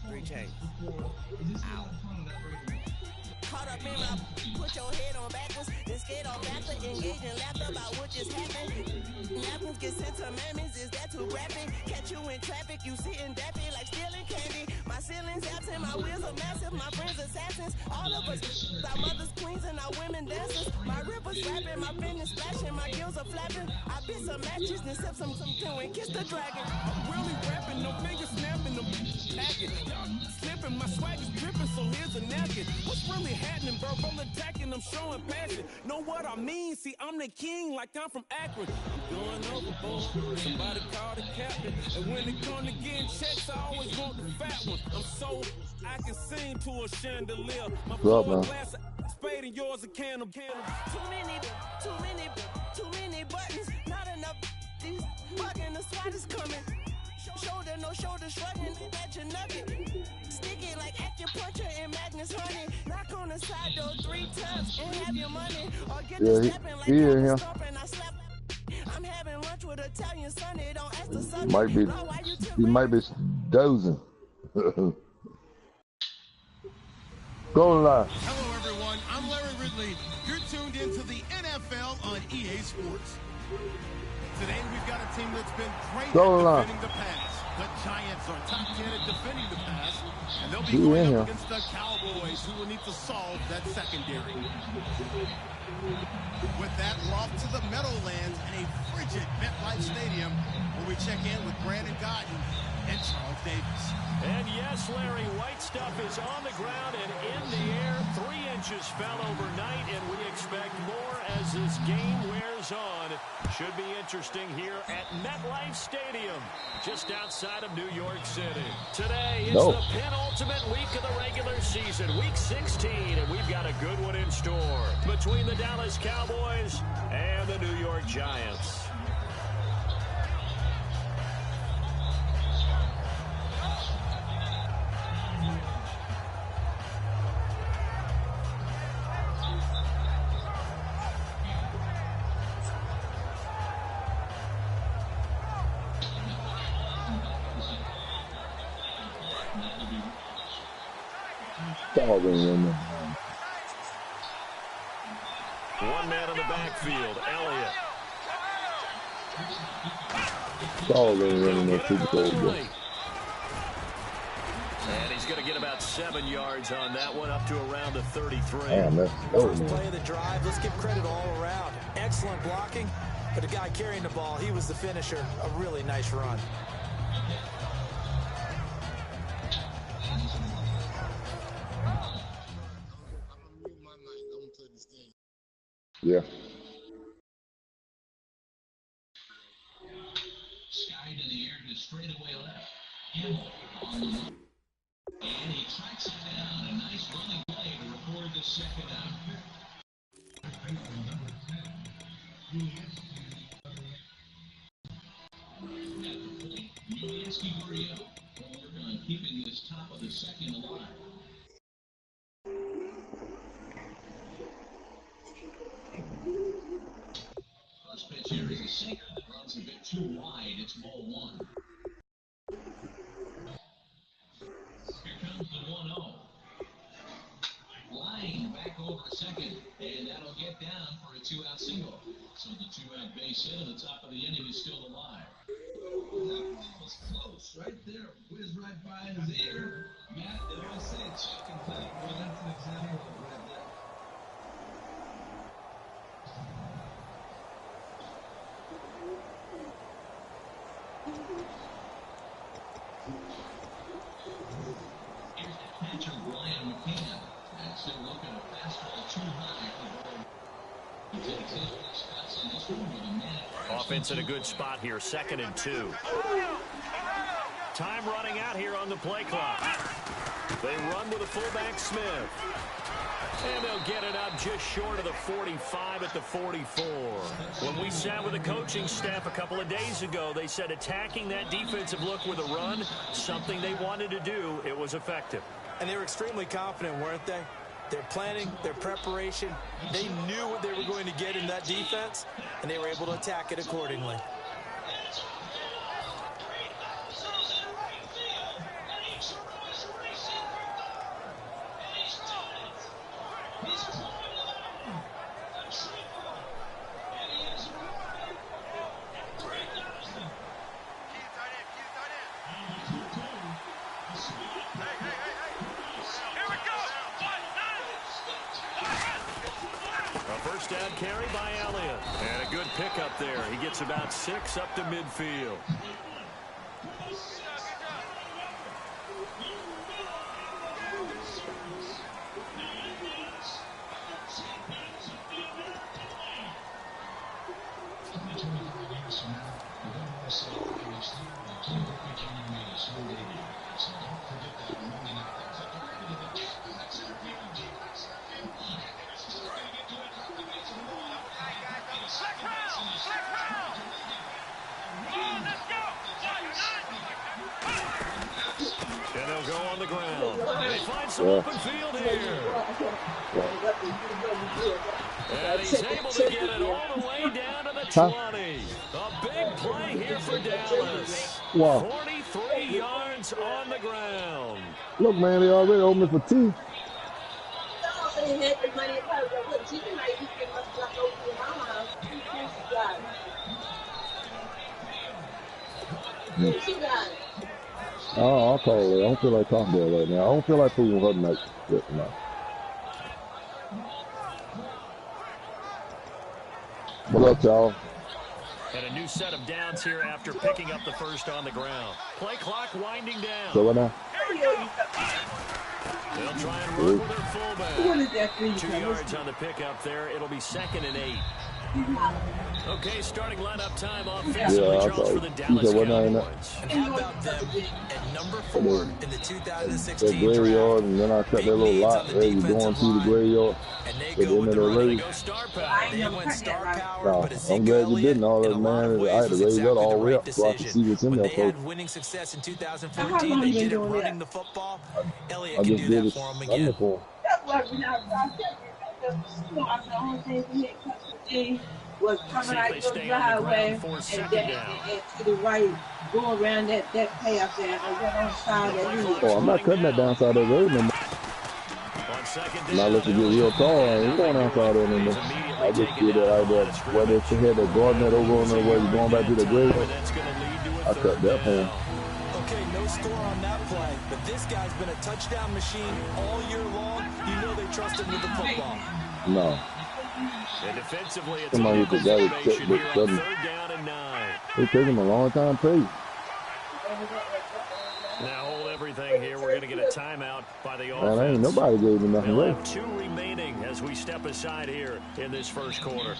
Three change. Ow. Caught up in my, put your head on backwards, then skate on faster, engage in laughter about what just happened. Napkins get sent to mammies, is that too rapid? Catch you in traffic, you sitting dappy like stealing candy. My ceiling's absent, my wheels are massive, my friends assassins. All of us, our mothers queens and our women dancers. My rivers rapping, my finish splashing, my gills are flapping. I bit some matches, then sip some and kiss the dragon. I'm really rapping, no fingers snapping, I'm packing. Y'all slipping, my swag is dripping, so here's a napkin. What's really happening, verbal attacking, I'm showing passion. Know what I mean? See, I'm the king, like I'm from Akron. I'm going overboard, somebody call the captain. And when it comes to getting checks, I always want the fat one. I'm so, I can sing to a chandelier. My floor glass of spade and yours a can of candle. Too many buttons, not enough. These bugging, the SWAT is coming. Shoulder, no shoulder shrugging, at your nugget. Stick it like acupuncture and Magnus Honey. Knock on the side door 3 times and have your money. Or get the stepping like a stomp and I slap. I'm having lunch with Italian Sunday. Don't ask the son. He might be dozing. Go live. Hello everyone, I'm Larry Ridley. You're tuned into the NFL on EA Sports. Today we've got a team that's been great at defending the pass. The Giants are top 10 at defending the pass, and they'll be going up against the Cowboys, who will need to solve that secondary. With that, we're off to the Meadowlands in a frigid MetLife Stadium, where we check in with Brandon Godden and Charles Davis. And yes, Larry, white stuff is on the ground and in the air. 3 inches fell overnight, and we expect more as this game wears on. Should be interesting here at MetLife Stadium, just outside of New York City. Today is the penultimate week of the regular season, week 16, and we've got a good one in store between the Dallas Cowboys and the New York Giants. One man in the backfield, Elliott. And he's going to get about 7 yards on that one, up to around the 33. First play of the drive, let's give credit all around. Excellent blocking, but the guy carrying the ball, he was the finisher. A really nice run. Yeah. Skied in the air to straightaway left. And he tracks it down. A nice running play to record the second down. You ask you where you work on keeping this top of the second alive. First pitch here is a sinker that runs a bit too wide. It's ball 1. Here comes the 1-0. over second, and that'll get down for a 2-out single. So the 2-out base hit on the top of the inning is still alive. That ball was close, right there, whizzed right by his ear. Matt, they always say check and play. Well, that's an example of it right there. Here's the catcher, Brian McCann. And still looking at a fastball too high for the ball. He takes his first shots in this one with a man. Offense in a good spot here, 2nd and 2. Time running out here on the play clock. They run with a fullback, Smith. And they'll get it up just short of the 45 at the 44. When we sat with the coaching staff a couple of days ago, they said attacking that defensive look with a run, something they wanted to do, it was effective. And they were extremely confident, weren't they? Their planning, their preparation, they knew what they were going to get in that defense, and they were able to attack it accordingly. First down carry by Elliott. And a good pickup there. He gets about 6 up to midfield. And they'll go on the ground. They find some open field here. And he's able to get it all the way down to the 20. A big play here for Dallas. 43 yards on the ground. Look, man, they already owe me for tea. Oh, I'll call it. I don't feel like talking about it right now. I don't feel like fooling her tonight. No. What up, y'all? And a new set of downs here after picking up the first on the ground. Play clock winding down. So what now? They'll try and run with their fullback. 2 yards on the pickup there. It'll be 2nd and 8. Okay, starting lineup time offensively, Charles, for the Dallas Cowboys. And how about them at number 4 in the 2016 graveyard, draft? and then I cut that little lot there. You going through the graveyard. And they go with the They go star power. They went star power, No, but I'm Ezekiel glad you Elliott, didn't. All in that, a lot of man. ways, I had to was raise that exactly all the the way right up so I could see decision. what's in When there, they folks. had winning success in 2014, they did it running the football. Elliott I can just do did that it. for them again. Wonderful. Was coming out your driveway and to the right, go around that path there and get on the side of the Oh, I'm not cutting that downside of the road no more. Now let's get real tall. I ain't going outside there no more. I just did that out there. Whether it's had that garden that over on the way, you're going back to the grave. I cut that for him. Okay, no score on that play, but this guy's been a touchdown machine all year long. You know they trust him with the football. No. And defensively, it's Somebody a hit the guy with observation here on sudden. 3rd down and 9. It took him a long time to pay. Now hold everything here. We're going to get a timeout by the offense. Man, ain't nobody gave him nothing They'll right. have 2 remaining as we step aside here in this first quarter.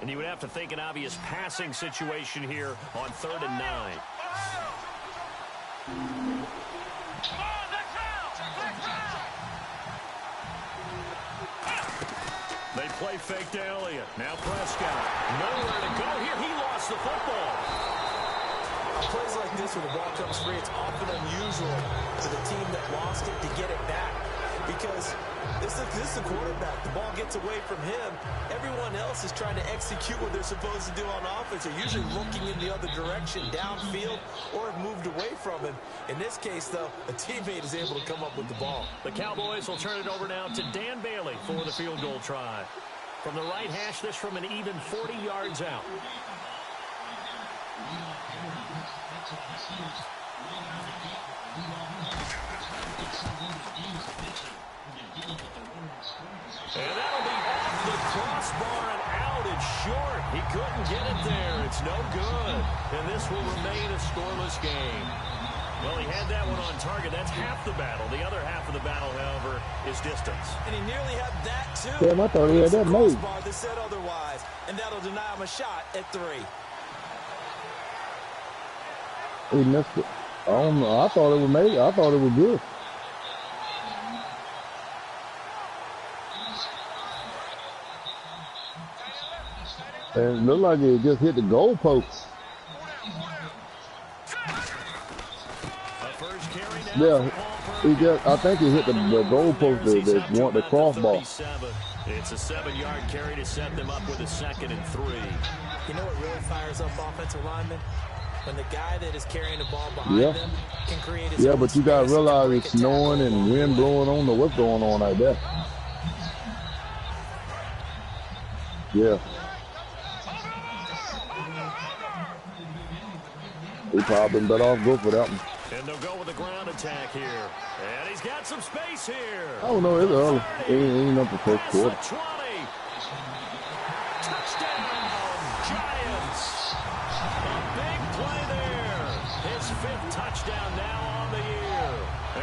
And you would have to think an obvious passing situation here on 3rd and 9. They play fake to Elliott. Now Prescott. Nowhere to go here. He lost the football. Plays like this where the ball comes free, it's often unusual for the team that lost it to get it back. because this is the quarterback. The ball gets away from him. Everyone else is trying to execute what they're supposed to do on offense. They're usually looking in the other direction, downfield, or have moved away from him. In this case, though, a teammate is able to come up with the ball. The Cowboys will turn it over now to Dan Bailey for the field goal try. From the right hash, this from an even 40 yards out. And that'll be off the crossbar and out. It's short. He couldn't get it there. It's no good. And this will remain a scoreless game. Well, he had that one on target. That's half the battle. The other half of the battle, however, is distance. And he nearly had that, too. Damn, I thought he had that made. Crossbar that said otherwise. And that'll deny him a shot at 3. He missed it. I don't know. I thought it was made. I thought it was good. And it looked like it just hit the goalpost. Yeah, I think he hit the goalpost that want the crossbar. It's a 7-yard carry to set them up with a 2nd and 3. You know what really fires up offensive linemen? When the guy that is carrying the ball behind them can create his own but you got to space realize and it's snowing and wind blowing on. What's going on like that? Yeah. He probably been better off go for that one. And they'll go with a ground attack here. And he's got some space here. I don't know. It's early. Ain't up the first quarter. 20. Touchdown, Giants. A big play there. His 5th touchdown now on the year.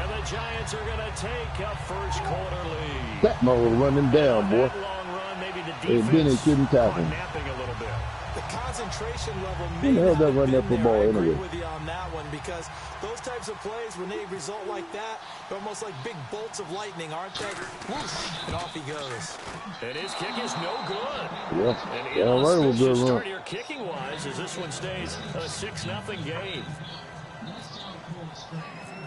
And the Giants are going to take a first quarter lead. That ball was running down, boy. That long run, maybe the And then he defense couldn't tackle him. napping a little bit. The concentration level Who the hell does run that football I agree anyway? with you on that one, because those types of plays, when they result like that, they're almost like big bolts of lightning, aren't they? Whoosh, and off he goes. And his kick is no good. Yeah. And Yeah, right, it was a good run. start here kicking-wise as this one stays a 6-0 game.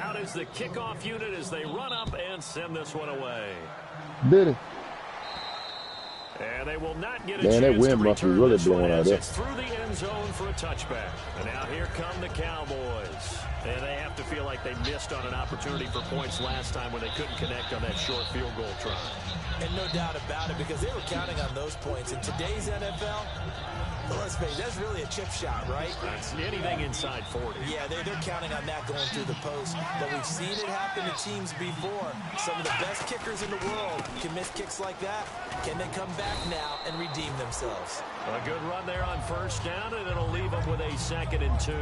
Out is the kickoff unit as they run up and send this one away. Did it? And they will not get a Man, that chance to wind must be return really this one blowing out as there. it's through the end zone for a touchback. And now here come the Cowboys. And they have to feel like they missed on an opportunity for points last time when they couldn't connect on that short field goal try. And no doubt about it, because they were counting on those points. In today's NFL, well, let's face it, that's really a chip shot, right? That's anything inside 40. Yeah, they're counting on that going through the post. But we've seen it happen to teams before. Some of the best kickers in the world can miss kicks like that. Can they come back now and redeem themselves? A good run there on first down, and it'll leave them with a 2nd and 2.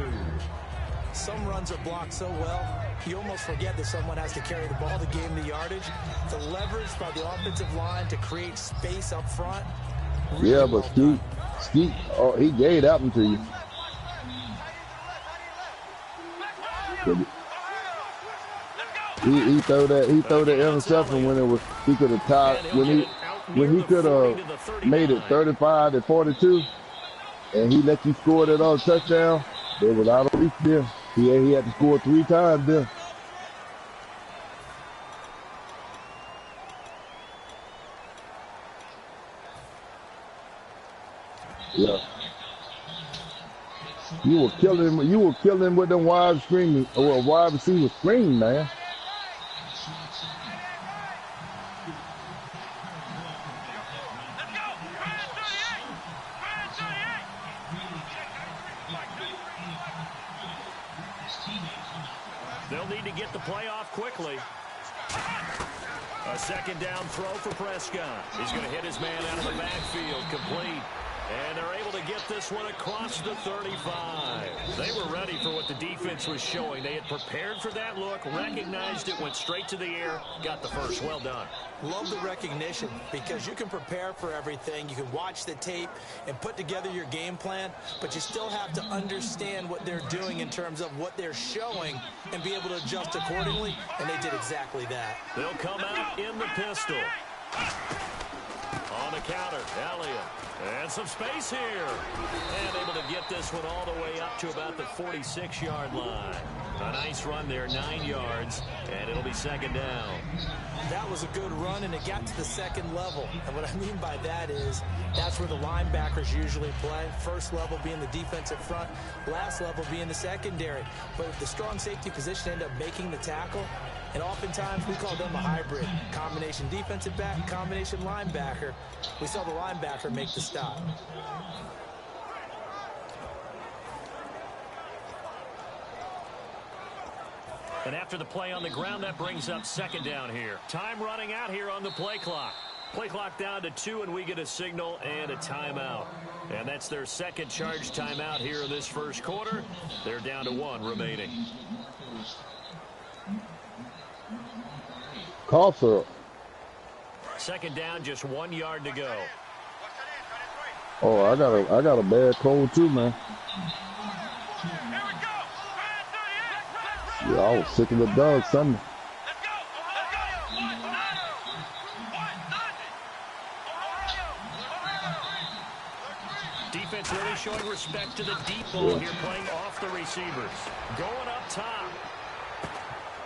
Some runs are blocked so well, you almost forget that someone has to carry the ball to gain the yardage. The leverage by the offensive line to create space up front. Really Yeah, but Skeet, oh, he gave that one to you. He threw that interception when it was he could have tied when he could have made it 35 to 42, and he let you score that other touchdown. It was out of reach there. He had to score 3 times there. Yeah. You were killing with them wide screen or wide receiver screen, man. They'll need to get the play off quickly. A 2nd down throw for Prescott. He's going to hit his man out of the backfield, complete. And they're able to get this one across the 35. They were ready for what the defense was showing. They had prepared for that look, recognized it, went straight to the air, got the first. Well done. Love the recognition, because you can prepare for everything. You can watch the tape and put together your game plan, but you still have to understand what they're doing in terms of what they're showing and be able to adjust accordingly, and they did exactly that. They'll come out in the pistol. On the counter. Elliott. And some space here. And able to get this one all the way up to about the 46-yard line. A nice run there, 9 yards, and it'll be second down. That was a good run, and it got to the second level. And what I mean by that is that's where the linebackers usually play. First level being the defensive front, last level being the secondary. But if the strong safety position end up making the tackle, and oftentimes we call them a hybrid. Combination defensive back, combination linebacker. We saw the linebacker make the stop. And after the play on the ground, that brings up second down here. Time running out here on the play clock. Play clock down to 2, and we get a signal and a timeout. And that's their second charge timeout here in this first quarter. They're down to 1 remaining. Call for it. Second down, just 1 yard to go. Oh, I got a bad cold too, man. Yeah, I was sick of the dog Sunday. Defense really showing respect to the deep ball here, playing off the receivers. Going up top.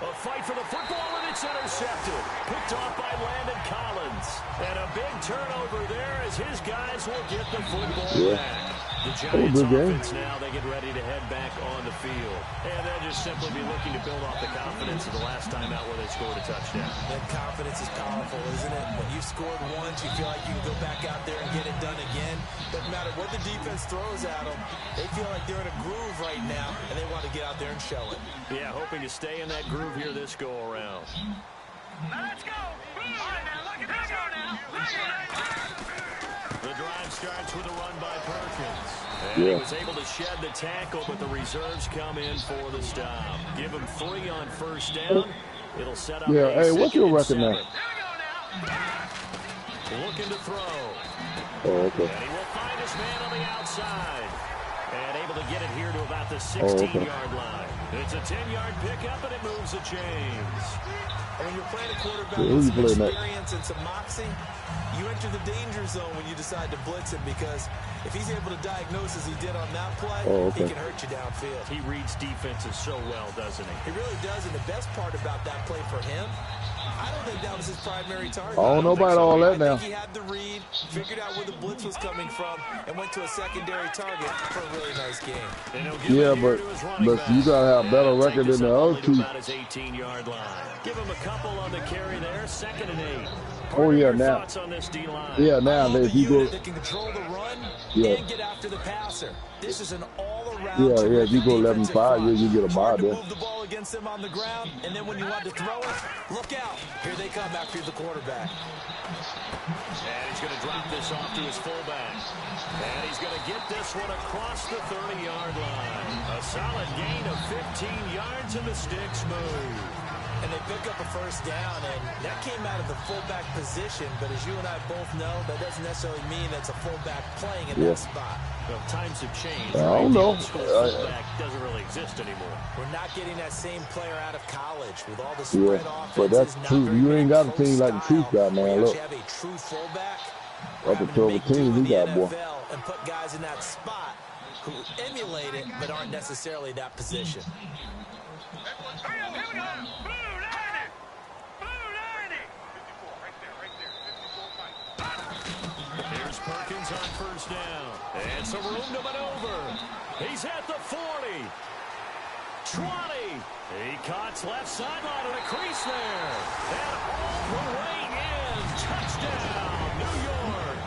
A fight for the football, and it's intercepted. Picked off by Landon Collins. And a big turnover there as his guys will get the football back. The Giants offense now, they get ready to head back on the field. And they'll just simply be looking to build off the confidence of the last time out where they scored a touchdown. That confidence is powerful, isn't it? When you scored once, you feel like you can go back out there and get it done again. Doesn't matter what the defense throws at them. They feel like they're in a groove right now, and they want to get out there and show it. Yeah, hoping to stay in that groove here this go-around. Let's go! All right, now, look at this go now. The drive starts with a run by Perkins. And he was able to shed the tackle, but the reserves come in for the stop. Give him 3 on first down. It'll set up hey, what's your record now? Looking to throw. Oh, okay. And he will find his man on the outside. And able to get it here to about the 16-yard line. It's a 10-yard pickup, and it moves the chains. And when you're playing a quarterback with some experience and some moxie, you enter the danger zone when you decide to blitz him, because if he's able to diagnose as he did on that play, he can hurt you downfield. He reads defenses so well, doesn't he? He really does, and the best part about that play for him, I don't think that was his primary target. I don't know about all that now. I think he had the read, figured out where the blitz was coming from, and went to a secondary target for a really nice game. Yeah, but you got to have a better record than the other two. About his 18-yard line. Give him a couple on the carry there, 2nd and 8. Oh, yeah, now. Yeah, now if you go. That can control the run and get after the passer. This is an all-around. Yeah, if you go 11-5, you get a ball there. Move the ball against them on the ground, and then when you want to throw it, look out. Here they come after the quarterback. And he's going to drop this off to his fullback. And he's going to get this one across the 30-yard line. A solid gain of 15 yards, and the sticks move. And they pick up a first down, and that came out of the fullback position. But as you and I both know, that doesn't necessarily mean that's a fullback playing in that spot. Well, times have changed. I don't know. Fullback doesn't really exist anymore. We're not getting that same player out of college with all the spread offenses. But that's true. You ain't got a team like the Chiefs got, man. Look. You have a true fullback. That's a total team he got, boy. And put guys in that spot who emulate it but aren't necessarily that position. Here we go. Blue 90. Blue 90. 54, right there. Here's Perkins on first down. And some room to maneuver. He's at the 40. 20. He cuts left sideline and a crease there. And all the way in. Touchdown, New York.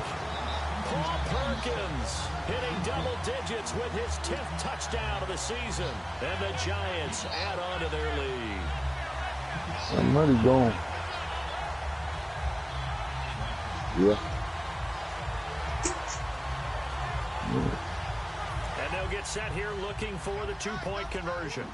Paul Perkins hitting double digits with his 10th touchdown of the season. And the Giants add on to their lead. Somebody's gone. Yeah. And they'll get set here looking for the 2-point conversion.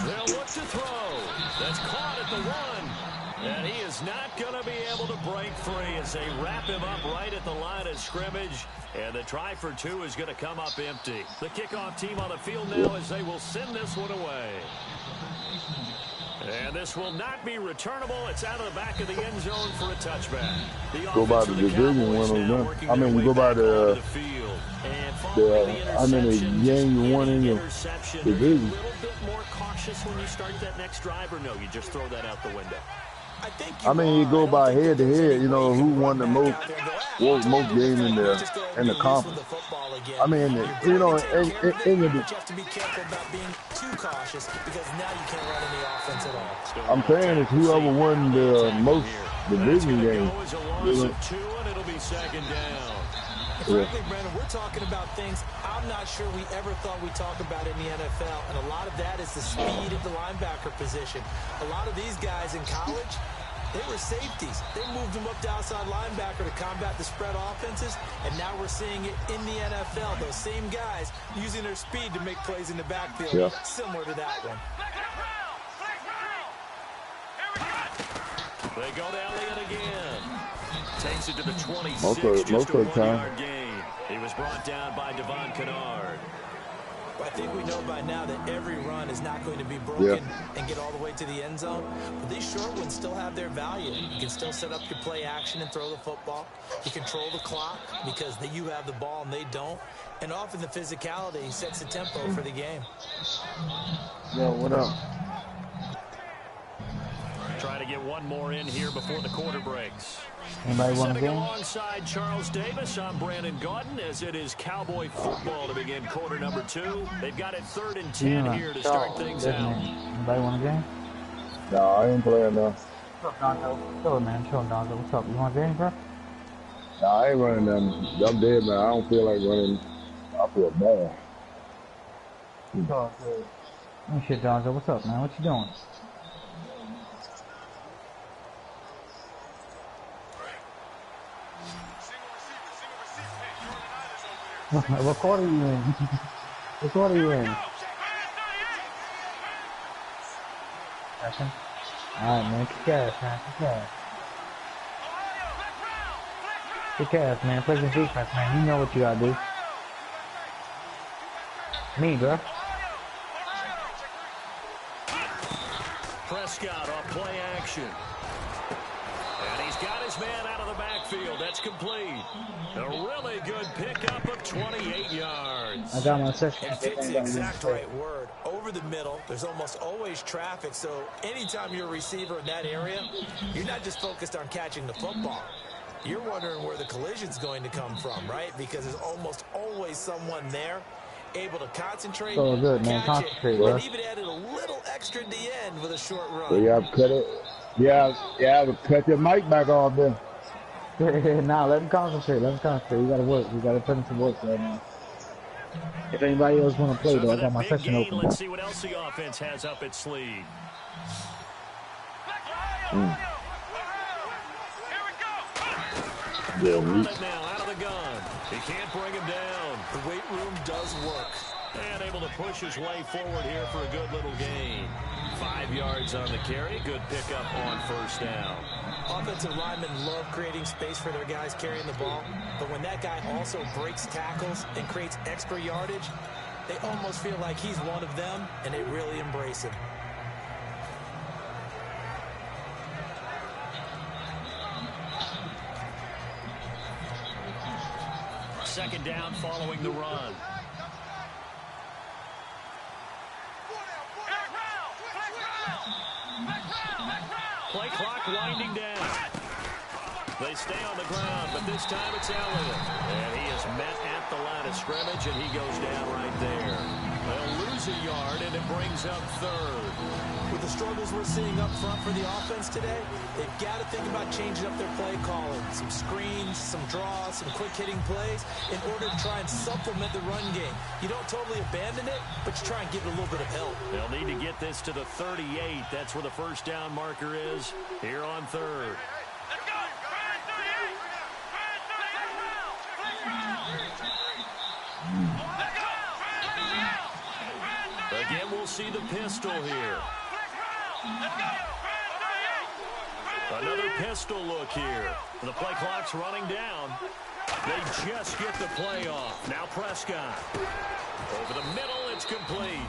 They'll look to throw. That's caught at the 1. And he is not going to be able to break free as they wrap him up right at the line of scrimmage. And the try for 2 is going to come up empty. The kickoff team on the field now as they will send this one away. And this will not be returnable. It's out of the back of the end zone for a touchback. Go by the division winners, man. I mean, you go by the game you won in your division. A little bit more cautious when you start that next drive, or no, you just throw that out the window? I mean, you go by head to head. You know who won the most game in the conference. I mean, you know, you have to be careful about being too cautious because now you can't run any offense at all. I'm saying it's whoever won the most division games. It'll be second down. Frankly, Brandon, we're talking about things I'm not sure we ever thought we'd talk about in the NFL, and a lot of that is the speed at the linebacker position. A lot of these guys in college, they were safeties. They moved them up to outside linebacker to combat the spread offenses, and now we're seeing it in the NFL. Those same guys using their speed to make plays in the backfield, similar to that one. They go to Elliott again. Takes it to the 26, just a 1-yard gain. He was brought down by Devon Kennard. I think we know by now that every run is not going to be broken and get all the way to the end zone. But these short ones still have their value. You can still set up your play action and throw the football. You control the clock because you have the ball and they don't. And often the physicality sets the tempo for the game. Yo, what up? Try to get one more in here before the quarter breaks. Anybody want a game? Alongside Charles Davis, I'm Brandon Gaudin, as it is Cowboy football to begin quarter number 2. They've got it 3rd and 10 here to start things out. Anybody want a game? No, I ain't playing now. What's up, Donzo? Show it, man. Show him, Donzo. What's up? You want a game, bro? No, I ain't running them. I'm dead, man. I don't feel like running. I feel bad. Oh, shit, Donzo. What's up, man? What you doing? What quarter are you in? What quarter are you in? Second? Alright, man. Kick ass, man. Kick ass. Kick ass, man. Play some defense, man. You know what you gotta do. Me, bro. Prescott off play action. And he's got his man out of the backfield. That's complete. A really good pickup of 28 yards. I got my section. And fits the exact right word. Over the middle, there's almost always traffic. So anytime you're a receiver in that area, you're not just focused on catching the football. You're wondering where the collision's going to come from, right? Because there's almost always someone there able to concentrate. So good, man. Concentrate, bro. And even added a little extra at the end with a short run. So you have to cut it. Yeah, cut your mic back off there. Nah, let him concentrate. Let him concentrate. We gotta work. We gotta put in some work right now. If anybody else wanna play, though, I got my section open. Let's see what else the offense has up its sleeve. Yeah, Run it now out of the gun. He can't bring him down. The weight room does work. And able to push his way forward here for a good little gain. 5 yards on the carry. Good pickup on first down. Offensive linemen love creating space for their guys carrying the ball. But when that guy also breaks tackles and creates extra yardage, they almost feel like he's one of them, and they really embrace him. Second down following the run. Play clock winding down. They stay on the ground, but this time it's Elliott. And he is met at the line of scrimmage, and he goes down right there. They'll lose a yard, and it brings up 3rd. With the struggles we're seeing up front for the offense today, they've got to think about changing up their play calling. Some screens, some draws, some quick-hitting plays in order to try and supplement the run game. You don't totally abandon it, but you try and give it a little bit of help. They'll need to get this to the 38. That's where the first down marker is here on 3rd. Again, we'll see the pistol here. Another pistol look here. The play clock's running down. They just get the play off. Now Prescott. Over the middle, it's complete.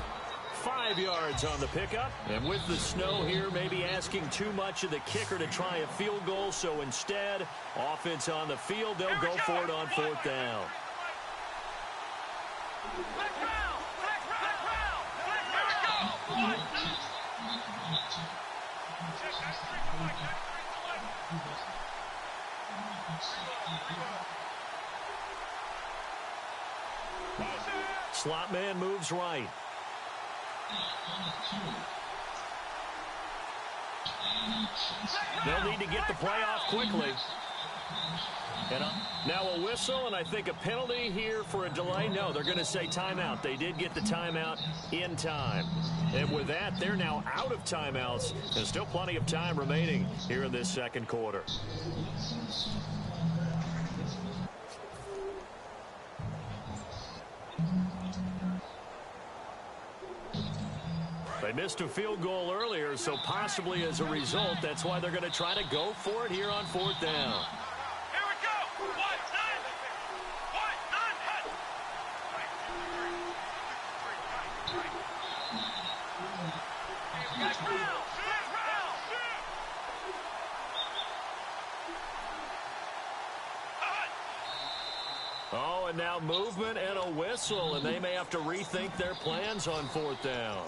5 yards on the pickup. And with the snow here, maybe asking too much of the kicker to try a field goal. So instead, offense on the field, they'll go for it on 4th down. Slot man moves right. They'll need to get the play off quickly. And now a whistle, and I think a penalty here for a delay. No, they're going to say timeout. They did get the timeout in time. And with that, they're now out of timeouts. There's still plenty of time remaining here in this second quarter. They missed a field goal earlier, so possibly as a result, that's why they're going to try to go for it here on 4th down. Here we go. 1-9. 1-9. Oh, and now movement and a whistle, and they may have to rethink their plans on 4th down.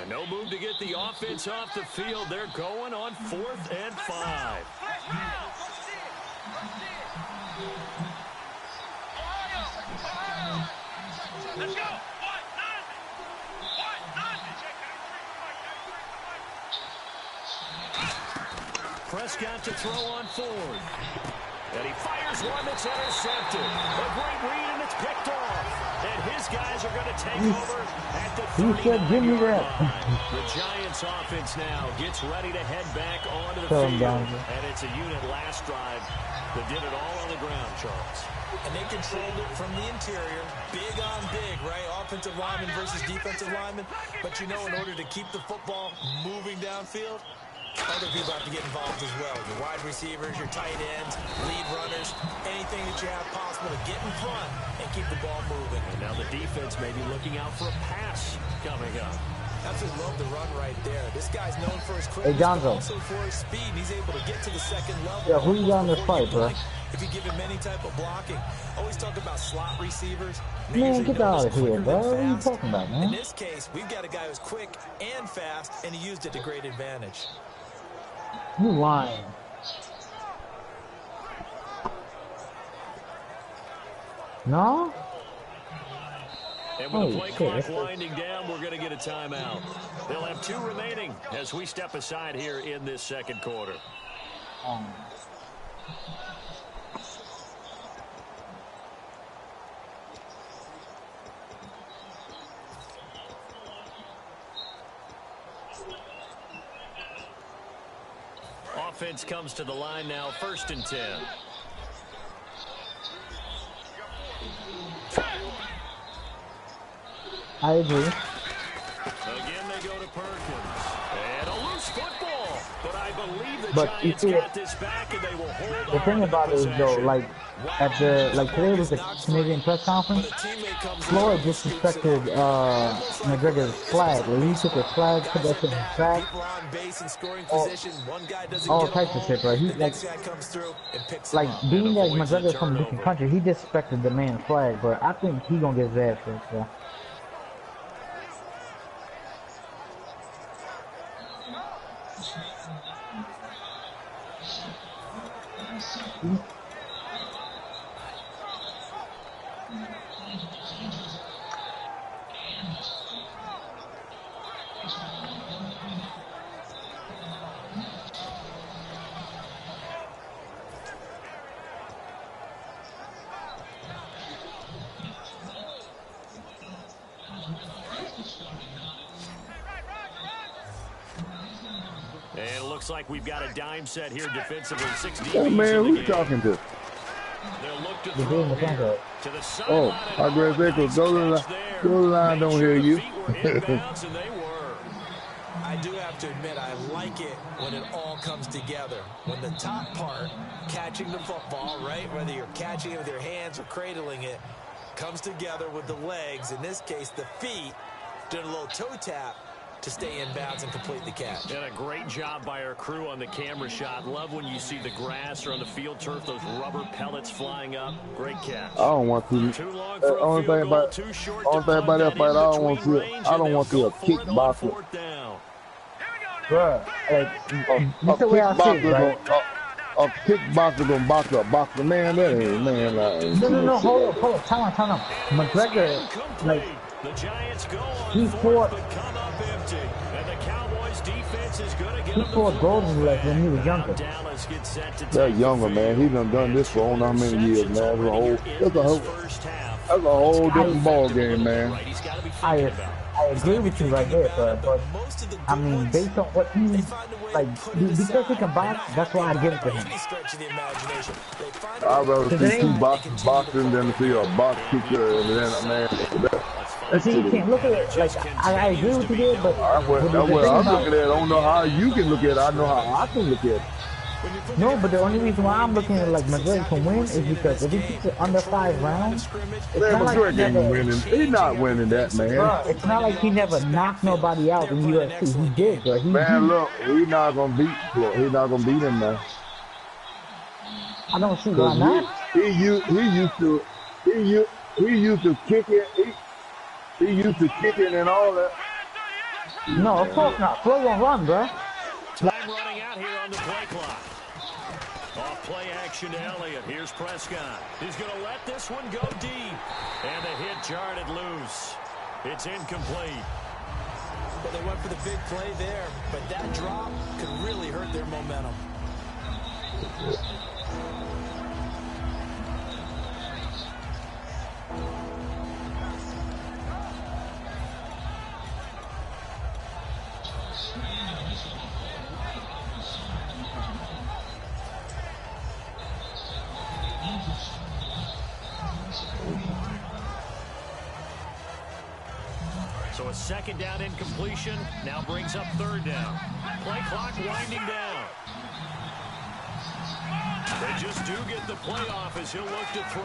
And no move to get the offense off the field. They're going on 4th and 5. Let's go. Prescott to throw on 4th. And he fires one that's intercepted. A great read, and it's picked off. And his guys are going to take over at the 39-yard line. The Giants offense now gets ready to head back onto the field. And it's a unit last drive that did it all on the ground, Charles. And they controlled it from the interior. Big on big, right? Offensive lineman versus defensive lineman. But you know, in order to keep the football moving downfield, other people have to get involved as well. Your wide receivers, your tight ends, lead runners, anything that you have possible to get in front and keep the ball moving. And now the defense may be looking out for a pass coming up. Absolutely love the run right there. This guy's known for his quickness, but also for his speed. And he's able to get to the second level. Yeah, who you on this fight, bro? If you give him any type of blocking. Always talk about slot receivers. Man, get out of here, bro. What are you talking about, man? In this case, we've got a guy who's quick and fast, and he used it to great advantage. You lying. No? And with the play clock winding down, we're going to get a timeout. They'll have 2 remaining as we step aside here in this second quarter. Offense comes to the line now, 1st and 10. I agree. Again, they go to Perkins. And a loose football. But I believe the Giants got this back, and they will hold on. The thing about it is, though, like, today was the Canadian press conference, Floyd disrespected McGregor's flag. Like, he took his flag, put that to his flag. All types of shit, right? He, like being that McGregor's from a different country, he disrespected the man's flag, but I think he gonna get his ass for it, so. looks like we've got a dime set here defensively. 6 DBs Oh, man, who in the you game. talking to? They'll look to throw here to the sideline. Oh, I guess they could go to the line, don't hear you. Inbounds, and they were. I do have to admit, I like it when it all comes together. When the top part, catching the football, right, whether you're catching it with your hands or cradling it, comes together with the legs, in this case the feet, doing a little toe tap to stay in bounds and complete the catch. And a great job by our crew on the camera shot. Love when you see the grass or on the field turf, those rubber pellets flying up. Great catch. I don't want to. Too long for a Only field thing goal, about too short only to thing about that plug fight, that I in don't want between to. range, I and don't they'll want to go a for it on kickboxer. 4th down. Bruh, like, A this the way I see it, right? a kickboxer gonna box a boxer, man. That ain't, man. No, hold up, time on. McGregor, like, The Giants go on he fourth, fought, but come up empty. And the Cowboys defense is going to get he him fought Goldenlion when he was Now younger. Dallas gets set to That take younger the man, he done this for I don't know how many years, man. That's a whole different ball game, man. I agree with you right there, but I mean, based on what he, like, because he can box, that's why I give it to him. I'd rather see two boxers boxing than to see a box kicker, and then, man. See, you can't look at it, like, I agree with you there, but That's what I'm looking at. I don't know how you can look at it. I know how I can look at it. no, but the only reason why I'm looking at like McGregor can win is because if he keeps it under 5 rounds, it's Man, not like McGregor he ain't never, winning. He's not winning that, man. bro, it's not like he never knocked nobody out in UFC. He did, bro. Man, look, he's not gonna beat Floyd. He's not gonna beat him, man. I don't see why not. He used to kicking. He used to kicking and all that. No, of course not. Floyd won't run, bro. Time running out here on the play clock. Off play action to Elliott. Here's Prescott. He's going to let this one go deep. And the hit jarred it loose. It's incomplete. Well, they went for the big play there, but that drop could really hurt their momentum. So a 2nd down incompletion now brings up 3rd down. Play clock winding down. They just do get the play off as he'll look to throw.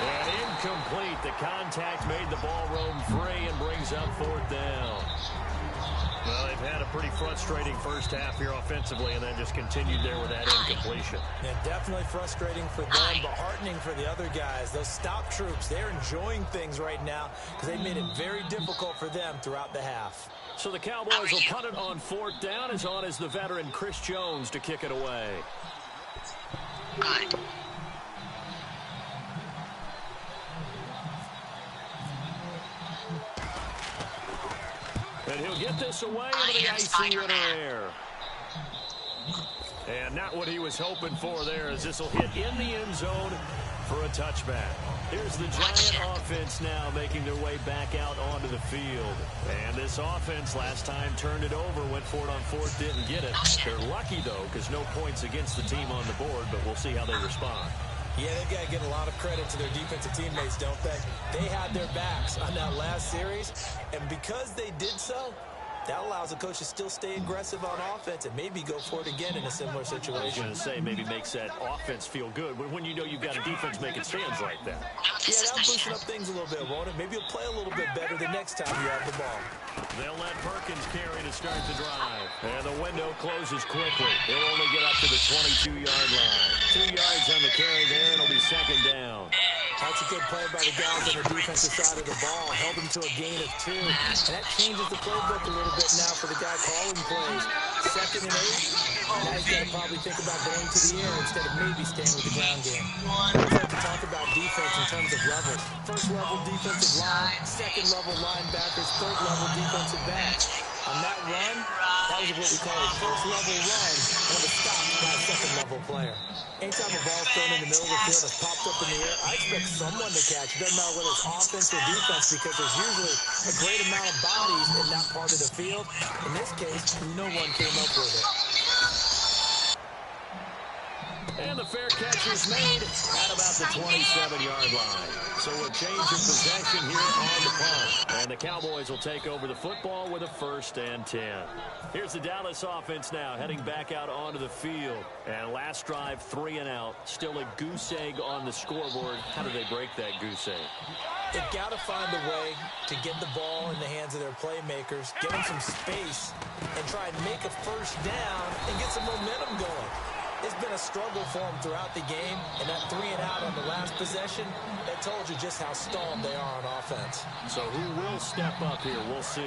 And incomplete. The contact made the ball roam free and brings up 4th down. Well, they've had a pretty frustrating first half here offensively and then just continued there with that incompletion. Yeah, definitely frustrating for them, but heartening for the other guys. Those stop troops, they're enjoying things right now because they made it very difficult for them throughout the half. So the Cowboys will punt it on 4th down. As on is the veteran Chris Jones to kick it away. Good. And he'll get this away into the icy winter air. And not what he was hoping for there, as this will hit in the end zone for a touchback. Here's the Giant offense now making their way back out onto the field. And this offense last time turned it over, went for it on 4th, didn't get it. They're lucky, though, because no points against the team on the board, but we'll see how they respond. Yeah, they've got to give a lot of credit to their defensive teammates, don't they? They had their backs on that last series, and because they did so, that allows the coach to still stay aggressive on offense and maybe go for it again in a similar situation. I was going to say, maybe makes that offense feel good when you know you've got a defense making stands like that. Yeah, that'll boosten up things a little bit, won't it? Maybe you'll play a little bit better the next time you have the ball. They'll let Perkins carry to start the drive. And the window closes quickly. He'll only get up to the 22-yard line. 2 yards on the carry there, and it'll be 2nd down. That's a good play by the guys on the defensive side of the ball. Held them to a gain of 2. And that changes the playbook a little bit now for the guy calling plays. 2nd and 8. Now he's got to probably think about going to the air instead of maybe staying with the ground game. Let's like to talk about defense in terms of levels. 1st level defensive line, 2nd level linebackers, 3rd level defensive backs. On that run, that was what we call a first-level run when it stopped by a second-level player. Anytime a ball's thrown in the middle of the field that's popped up in the air, I expect someone to catch. It doesn't matter whether it's offense or defense because there's usually a great amount of bodies in that part of the field. In this case, no one came up with it. And the fair catch is made at about the 27-yard line. So a change of possession here on the punt. And the Cowboys will take over the football with a 1st and 10. Here's the Dallas offense now heading back out onto the field. And last drive, 3 and out. Still a goose egg on the scoreboard. How do they break that goose egg? They've got to find a way to get the ball in the hands of their playmakers, get them some space, and try and make a first down and get some momentum going. It's been a struggle for them throughout the game, and that 3 and out on the last possession, that told you just how stalled they are on offense. So who will step up here? We'll see.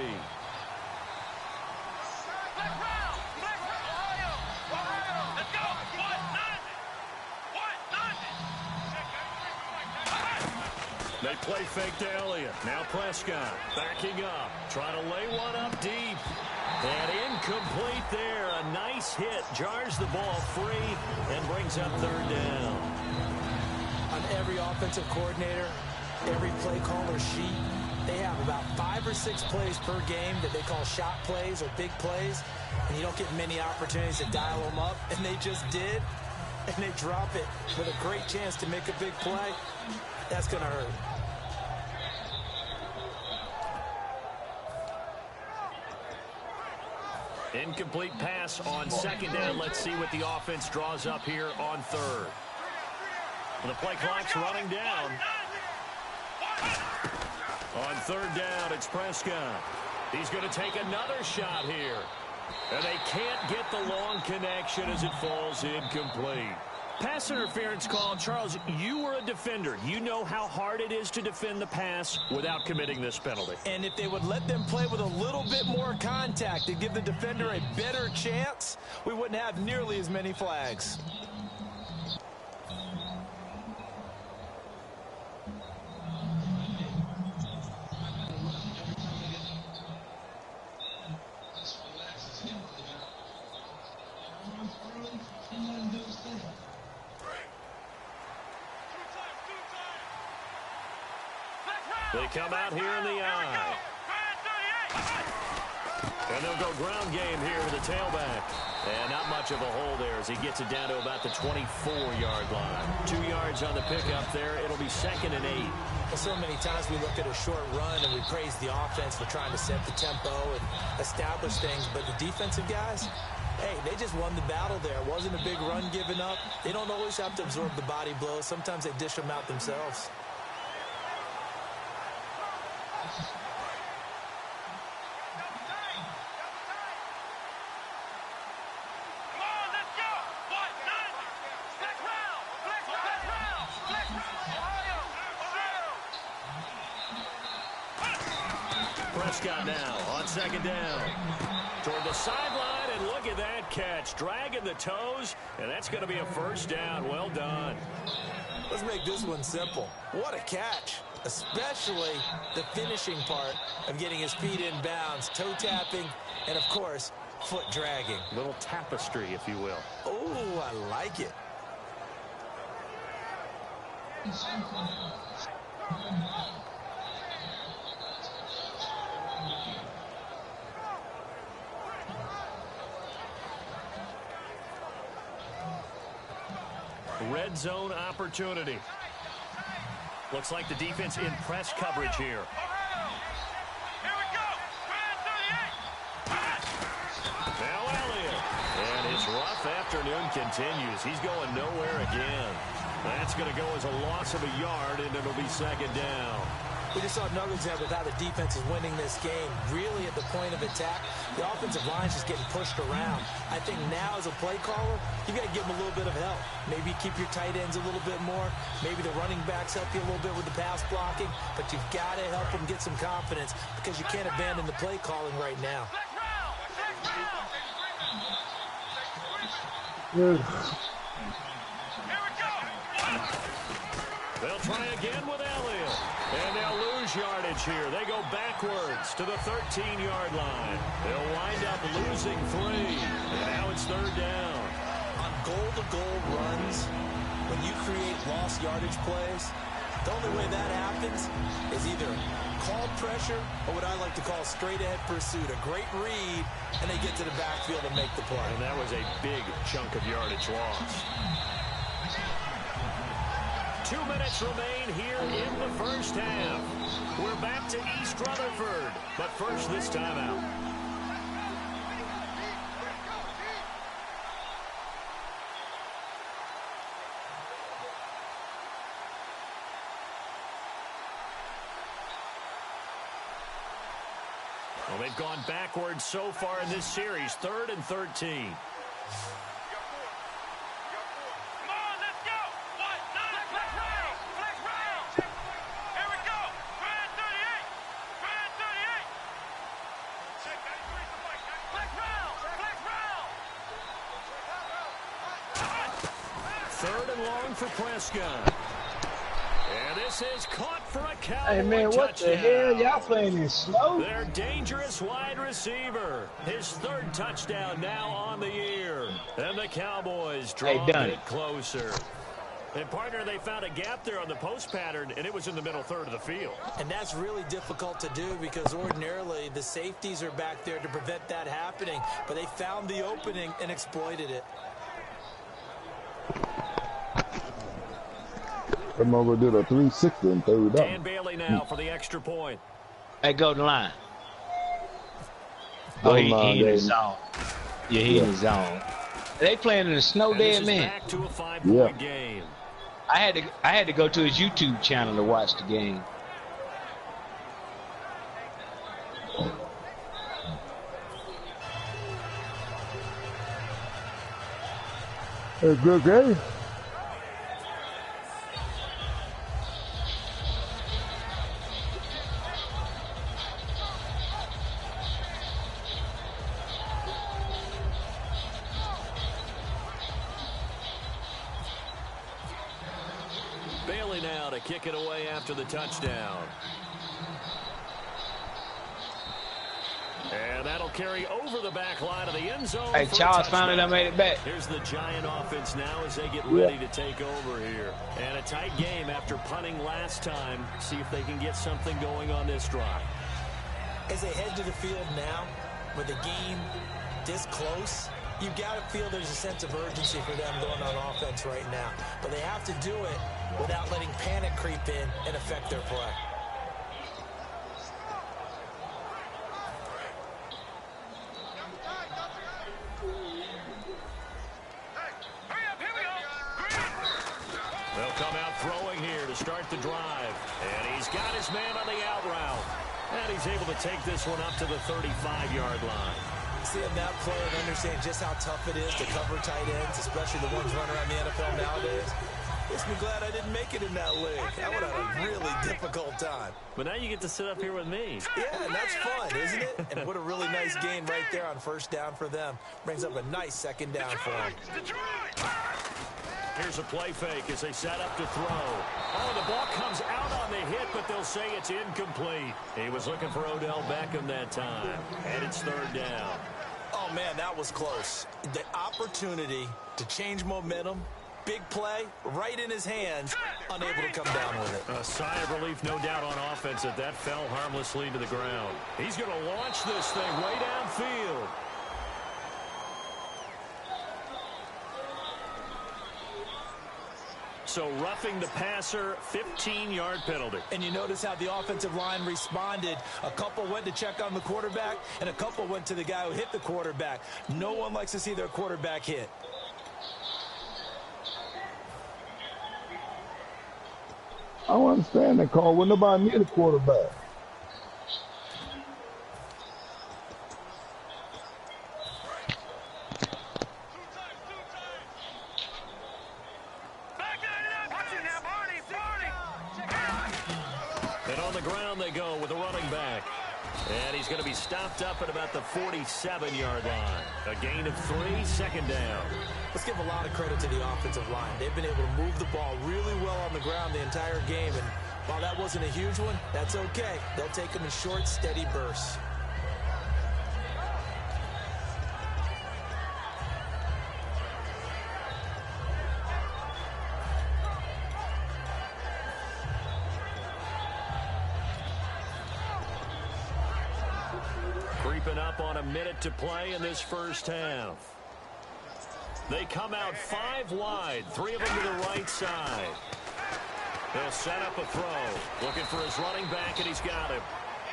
They play fake to Elliott. Now Prescott backing up, trying to lay one up deep. And incomplete there. A nice hit. Jars the ball free and brings up 3rd down. On every offensive coordinator, every play caller sheet, they have about 5 or 6 plays per game that they call shot plays or big plays. And you don't get many opportunities to dial them up. And they just did. And they drop it with a great chance to make a big play. That's going to hurt. Incomplete pass on 2nd down. Let's see what the offense draws up here on 3rd. The play clock's running down. On 3rd down, it's Prescott. He's going to take another shot here. And they can't get the long connection as it falls incomplete. Pass interference call. Charles, you were a defender. You know how hard it is to defend the pass without committing this penalty. And if they would let them play with a little bit more contact to give the defender a better chance, we wouldn't have nearly as many flags. They come out here in the eye. And they'll go ground game here with the tailback. And not much of a hole there as he gets it down to about the 24-yard line. 2 yards on the pickup there. It'll be 2nd and 8. Well, so many times we look at a short run and we praise the offense for trying to set the tempo and establish things. But the defensive guys, hey, they just won the battle there. It wasn't a big run given up. They don't always have to absorb the body blows. Sometimes they dish them out themselves. Prescott now on 2nd down. Toward the sideline, and look at that catch. Dragging the toes, and that's going to be a 1st down. Well done. Let's make this one simple. What a catch, especially the finishing part of getting his feet in bounds, toe tapping, and, of course, foot dragging. Little tapestry, if you will. Oh, I like it. Red zone opportunity. Looks like the defense in press coverage here. Now Elliott. And his rough afternoon continues. He's going nowhere again. That's going to go as a loss of a yard, and it'll be 2nd down. We just saw another example of how the defense is winning this game. Really at the point of attack, the offensive line is just getting pushed around. I think now as a play caller, you got to give them a little bit of help. Maybe keep your tight ends a little bit more. Maybe the running backs help you a little bit with the pass blocking. But you've got to help them get some confidence because you can't abandon the play calling right now. They'll try again with Elliott. And they'll lose lose yardage here. They go backwards to the 13-yard line. They'll wind up losing 3. And now it's 3rd down. On goal-to-goal runs, when you create lost yardage plays, the only way that happens is either called pressure or what I like to call straight-ahead pursuit. A great read, and they get to the backfield and make the play. And that was a big chunk of yardage lost. 2 minutes remain here in the first half. We're back to East Rutherford, but first this timeout. Well, they've gone backwards so far in this series, 3rd and 13. For Prescott. And this is caught for a Cowboy Hey, man, what touchdown. the hell? Y'all playing this slow? Their dangerous wide receiver. His 3rd touchdown now on the year. And the Cowboys draw a bit closer. And, partner, they found a gap there on the post pattern, and it was in the middle 3rd of the field. And that's really difficult to do because ordinarily the safeties are back there to prevent that happening. But they found the opening and exploited it. Come over, did a 360 and 3rd down. Dan Bailey now for the extra point. Hey, go to the line. Oh, he in his zone. Yeah, he in his zone. They playing in the snow dead, man. Back to a 5-point game. I had to go to his YouTube channel to watch the game. Hey, good game. Bailey now to kick it away after the touchdown. And that'll carry over the back line of the end zone. Hey, Charles finally done made it back. Here's the Giant offense now as they get ready to take over here. And a tight game after punting last time. See if they can get something going on this drive. As they head to the field now, with the game this close, you've got to feel there's a sense of urgency for them going on offense right now. But they have to do it without letting panic creep in and affect their play. They'll come out throwing here to start the drive. And he's got his man on the out route. And he's able to take this one up to the 35-yard line. Seeing that play and understand just how tough it is to cover tight ends, especially the ones running around the NFL nowadays, makes me glad I didn't make it in that league. I would have a really difficult time. But now you get to sit up here with me. Yeah, and that's fun, isn't it? And what a really nice gain right there on 1st down for them. Brings up a nice 2nd down for them. Here's a play fake as they set up to throw. Oh, the ball comes out on the hit, but they'll say it's incomplete. He was looking for Odell Beckham that time. And it's 3rd down. Oh, man, that was close. The opportunity to change momentum, big play, right in his hands, unable to come down with it. A sigh of relief, no doubt, on offense that fell harmlessly to the ground. He's going to launch this thing way downfield. So roughing the passer, 15-yard penalty. And you notice how the offensive line responded. A couple went to check on the quarterback, and a couple went to the guy who hit the quarterback. No one likes to see their quarterback hit. I don't understand that call when nobody near the quarterback. And on the ground they go with a running back. And he's going to be stopped up at about the 47-yard line. A gain of 3, 2nd down. Let's give a lot of credit to the offensive line. They've been able to move the ball really well on the ground the entire game, and While that wasn't a huge one, that's okay. They'll take them in short, steady bursts. Creeping up on a minute to play in this first half. They come out 5 wide, 3 of them to the right side. They'll set up a throw, looking for his running back, and he's got him.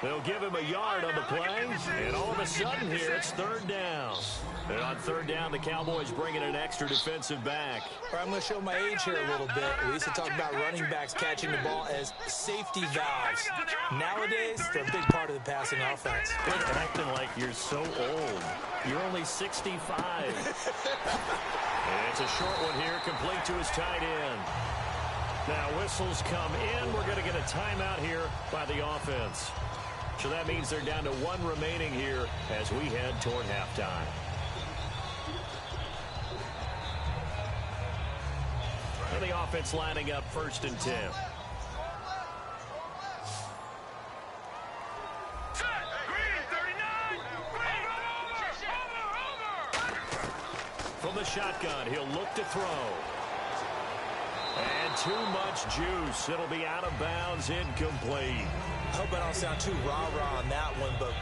They'll give him a yard on the play, and all of a sudden here, it's 3rd down. And on 3rd down, the Cowboys bring in an extra defensive back. I'm going to show my age here a little bit. We used to talk about running backs catching the ball as safety valves. Nowadays, they're a big part of the passing offense. Quit acting like you're so old. You're only 65. And it's a short one here, complete to his tight end. Now whistles come in. We're going to get a timeout here by the offense. So that means they're down to 1 remaining here as we head toward halftime. And the offense lining up 1st and 10. From the shotgun, he'll look to throw. And too much juice. It'll be out of bounds, incomplete. I hope I don't sound too rah-rah on that one, but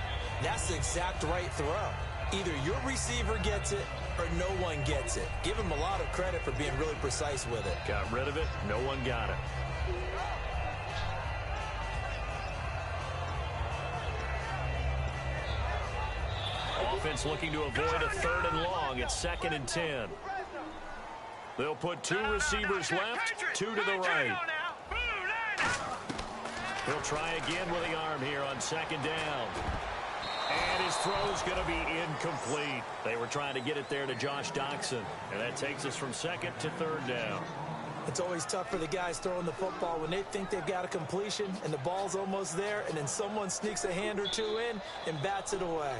that's the exact right throw. Either your receiver gets it or no one gets it. Give him a lot of credit for being really precise with it. Got rid of it. No one got it. Offense looking to avoid a 3rd and long. It's 2nd and 10. They'll put 2 receivers left, 2 to the right. He'll try again with the arm here on 2nd down. And his throw's going to be incomplete. They were trying to get it there to Josh Doxson. And that takes us from 2nd to 3rd down. It's always tough for the guys throwing the football when they think they've got a completion and the ball's almost there, and then someone sneaks a hand or 2 in and bats it away.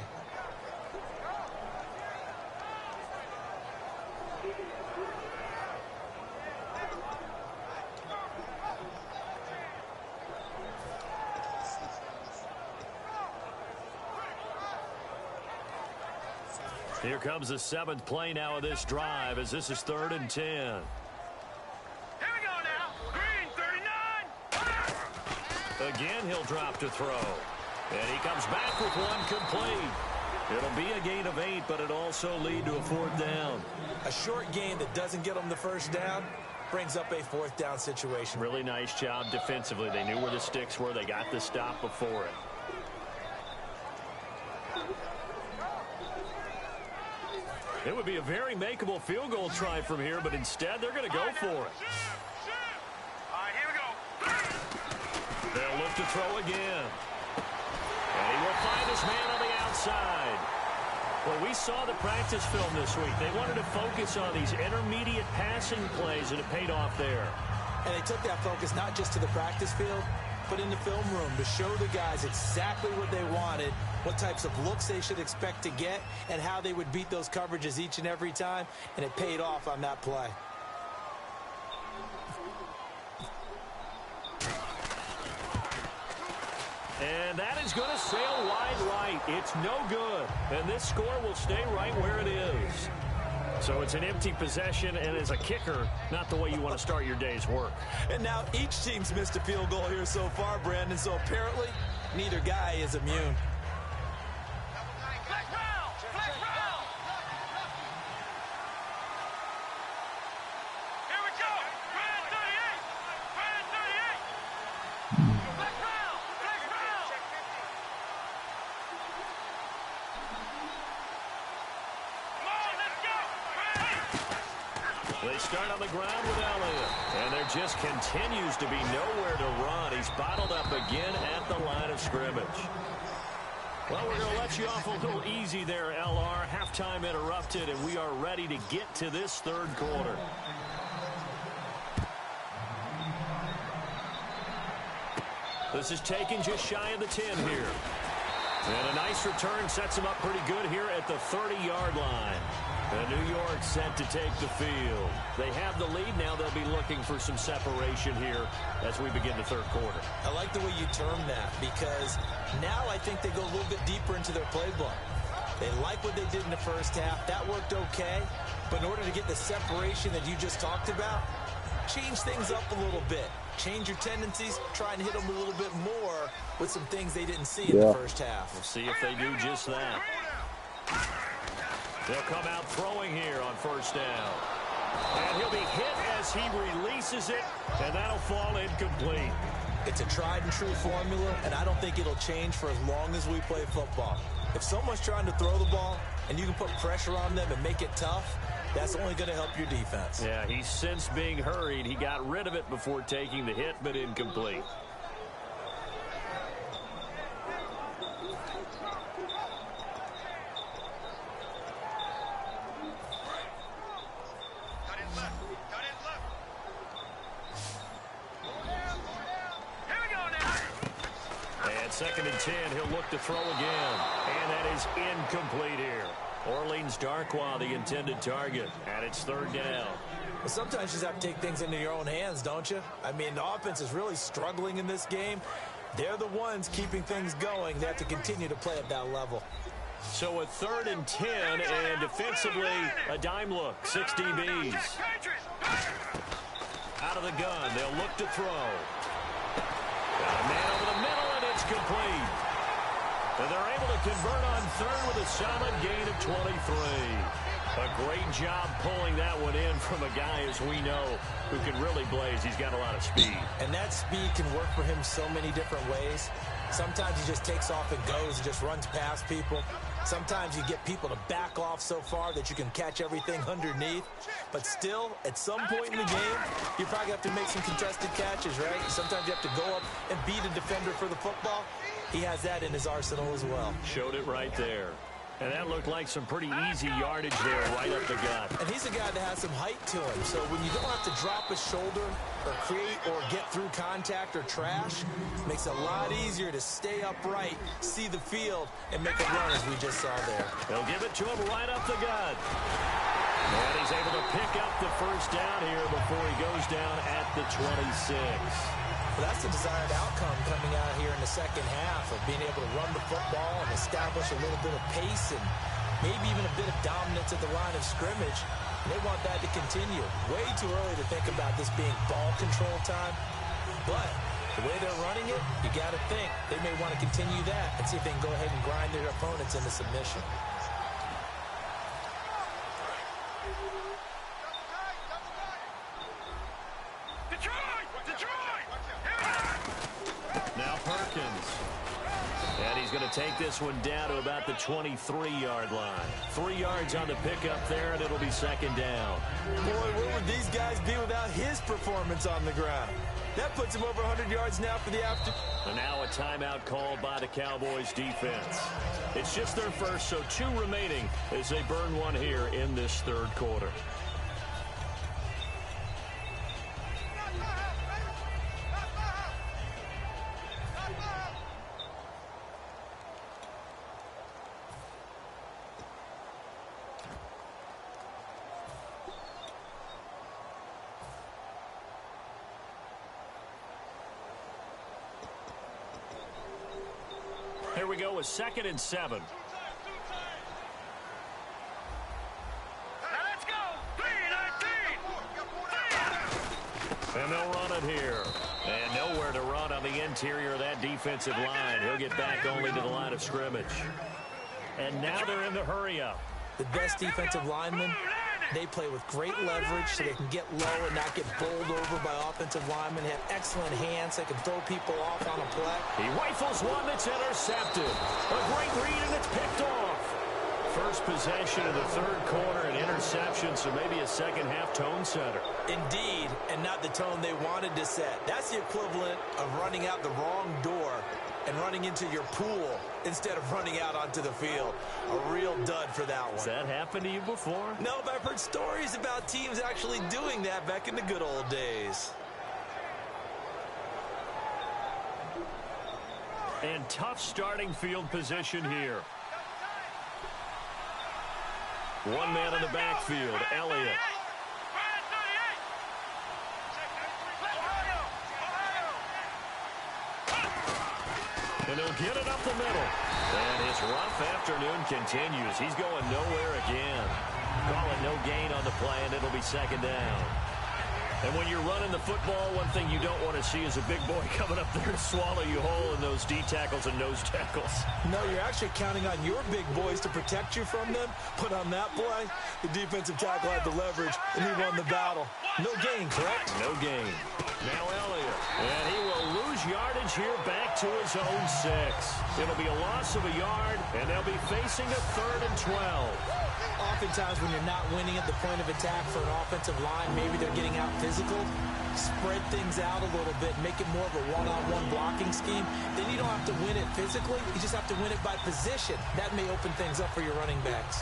Here comes the 7th play now of this drive as this is 3rd and 10. Here we go now. Green 39. Again, he'll drop to throw. And he comes back with 1 complete. It'll be a gain of 8, but it also lead to a 4th down. A short gain that doesn't get them the 1st down brings up a 4th down situation. Really nice job defensively. They knew where the sticks were. They got the stop before it. It would be a very makeable field goal try from here, but instead they're going to go for it. All right, here we go. They'll look to throw again. And he will find his man on the outside. Well, we saw the practice film this week. They wanted to focus on these intermediate passing plays, and it paid off there. And they took that focus not just to the practice field, but in the film room to show the guys exactly what they wanted, what types of looks they should expect to get, and how they would beat those coverages each and every time, and it paid off on that play. And that is going to sail wide right. It's no good. And this score will stay right where it is. So it's an empty possession, and as a kicker, not the way you want to start your day's work. And now each team's missed a field goal here so far, Brandon, so apparently neither guy is immune. Flag round. Flag round. Here we go. Brand 38. Brand 38. Flag round. Flag round. Come on, let's go. They start on the ground with Elliott, and there just continues to be nowhere to run. He's bottled up again at the line of scrimmage. Well, we're going to let you off a little easy there, LR. Halftime interrupted, and we are ready to get to this 3rd quarter. This is taken just shy of the 10 here. And a nice return sets him up pretty good here at the 30-yard line. New York set to take the field. They have the lead now. They'll be looking for some separation here as we begin the third quarter. I like the way you term that because now I think they go a little bit deeper into their playbook. They like what they did in the first half. That worked okay. But in order to get the separation that you just talked about, change things up a little bit. Change your tendencies. Try and hit them a little bit more with some things they didn't see in the first half. We'll see if they do just that. They'll come out throwing here on first down. And he'll be hit as he releases it, and that'll fall incomplete. It's a tried-and-true formula, and I don't think it'll change for as long as we play football. If someone's trying to throw the ball and you can put pressure on them and make it tough, that's only going to help your defense. Yeah, he's since being hurried. He got rid of it before taking the hit, but incomplete. Second and 10, he'll look to throw again. And that is incomplete here. Orleans Darkwa, the intended target. And it's third down. Well, sometimes you just have to take things into your own hands, don't you? I mean, the offense is really struggling in this game. They're the ones keeping things going. They have to continue to play at that level. So a third and 10, and defensively, a dime look. 6 DBs. Out of the gun, they'll look to throw. Got a man over the middle. Complete. And they're able to convert on third with a solid gain of 23. A great job pulling that one in from a guy, as we know, who can really blaze. He's got a lot of speed. And that speed can work for him so many different ways. Sometimes he just takes off and goes and just runs past people. Sometimes you get people to back off so far that you can catch everything underneath. But still, at some point in the game, you probably have to make some contested catches, right? Sometimes you have to go up and beat a defender for the football. He has that in his arsenal as well. Showed it right there. And that looked like some pretty easy yardage there right up the gut. And he's a guy that has some height to him. So when you don't have to drop his shoulder or create or get through contact or trash, makes it a lot easier to stay upright, see the field, and make a run as we just saw there. They'll give it to him right up the gut. And he's able to pick up the first down here before he goes down at the 26. Well, that's the desired outcome coming out here in the second half of being able to run the football and establish a little bit of pace and maybe even a bit of dominance at the line of scrimmage. And they want that to continue. Way too early to think about this being ball control time. But the way they're running it, you got to think they may want to continue that and see if they can go ahead and grind their opponents into submission. Take this one down to about the 23-yard line. 3 yards on the pickup there, and it'll be second down. Boy, where would these guys be without his performance on the ground? That puts him over 100 yards now for the after. And now a timeout called by the Cowboys defense. It's just their first, so 2 remaining as they burn one here in this third quarter. Here we go with 2nd and 7. Let's go. 3-19. And they'll run it here. And nowhere to run on the interior of that defensive line. He'll get back only to the line of scrimmage. And now they're in the hurry-up. The best defensive linemen, they play with great leverage so they can get low and not get bowled over by offensive linemen. They have excellent hands. They can throw people off on a play. He rifles one that's intercepted. A great read, and it's picked off. First possession of the third quarter, an interception, so maybe a second-half tone setter. Indeed, and not the tone they wanted to set. That's the equivalent of running out the wrong door and running into your pool instead of running out onto the field. A real dud for that one. Has that happened to you before? No, but I've heard stories about teams actually doing that back in the good old days. And tough starting field position here. One man in the backfield, Elliott. And he'll get it up the middle. And his rough afternoon continues. He's going nowhere again. Call it no gain on the play, and it'll be second down. And when you're running the football, one thing you don't want to see is a big boy coming up there to swallow you whole in those D tackles and nose tackles. No, you're actually counting on your big boys to protect you from them. But on that play, the defensive tackle had the leverage, and he won the battle. No gain, correct? No gain. Now Elliott. And he will lose yardage here back to his own 6. It'll be a loss of a yard, and they'll be facing a 3rd and 12. Oftentimes when you're not winning at the point of attack for an offensive line, maybe they're getting out physical, spread things out a little bit, make it more of a one-on-one blocking scheme. Then you don't have to win it physically. You just have to win it by position. That may open things up for your running backs.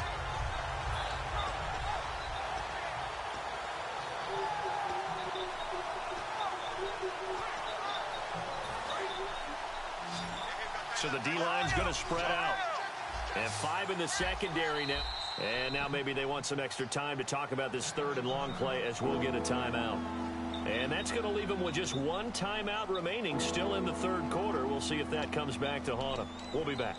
So the D-line's going to spread out. And 5 in the secondary now. And now maybe they want some extra time to talk about this 3rd and long play as we'll get a timeout. And that's going to leave them with just 1 timeout remaining still in the 3rd quarter. We'll see if that comes back to haunt them. We'll be back.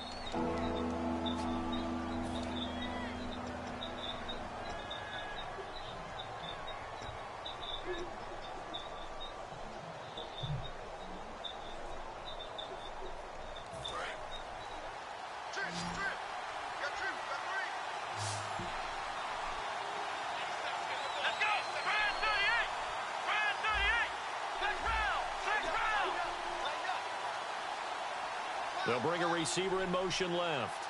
They'll bring a receiver in motion left.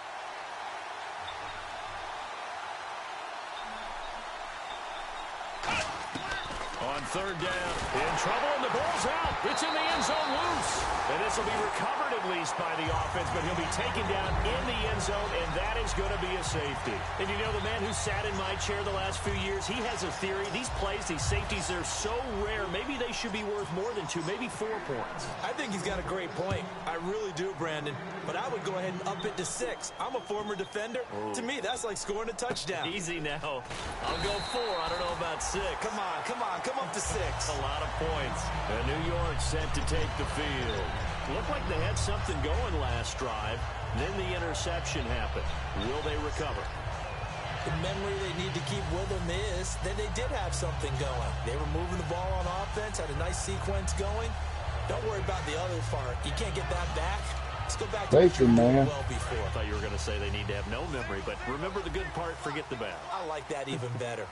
On 3rd down, in trouble, and the ball's out. It's in the end zone loose. And this will be recovered at least by the offense, but he'll be taken down in the end zone, and that is going to be a safety. And you know, the man who sat in my chair the last few years, he has a theory. These plays, these safeties, they're so rare. Maybe they should be worth more than 2, maybe 4 points. I think he's got a great point. I really do, Brandon. But I would go ahead and up it to 6. I'm a former defender. Oh. To me, that's like scoring a touchdown. Easy now. I'll go 4. I don't know about 6. Come on, come on, come up to 6. A lot of points. And New York set to take the field. Looked like they had something going last drive. Then the interception happened. Will they recover? The memory they need to keep with them is that they did have something going. They were moving the ball on offense, had a nice sequence going. Don't worry about the other part. You can't get that back. Let's go back to what you did well before. I thought you were going to say they need to have no memory, but remember the good part, forget the bad. I like that even better.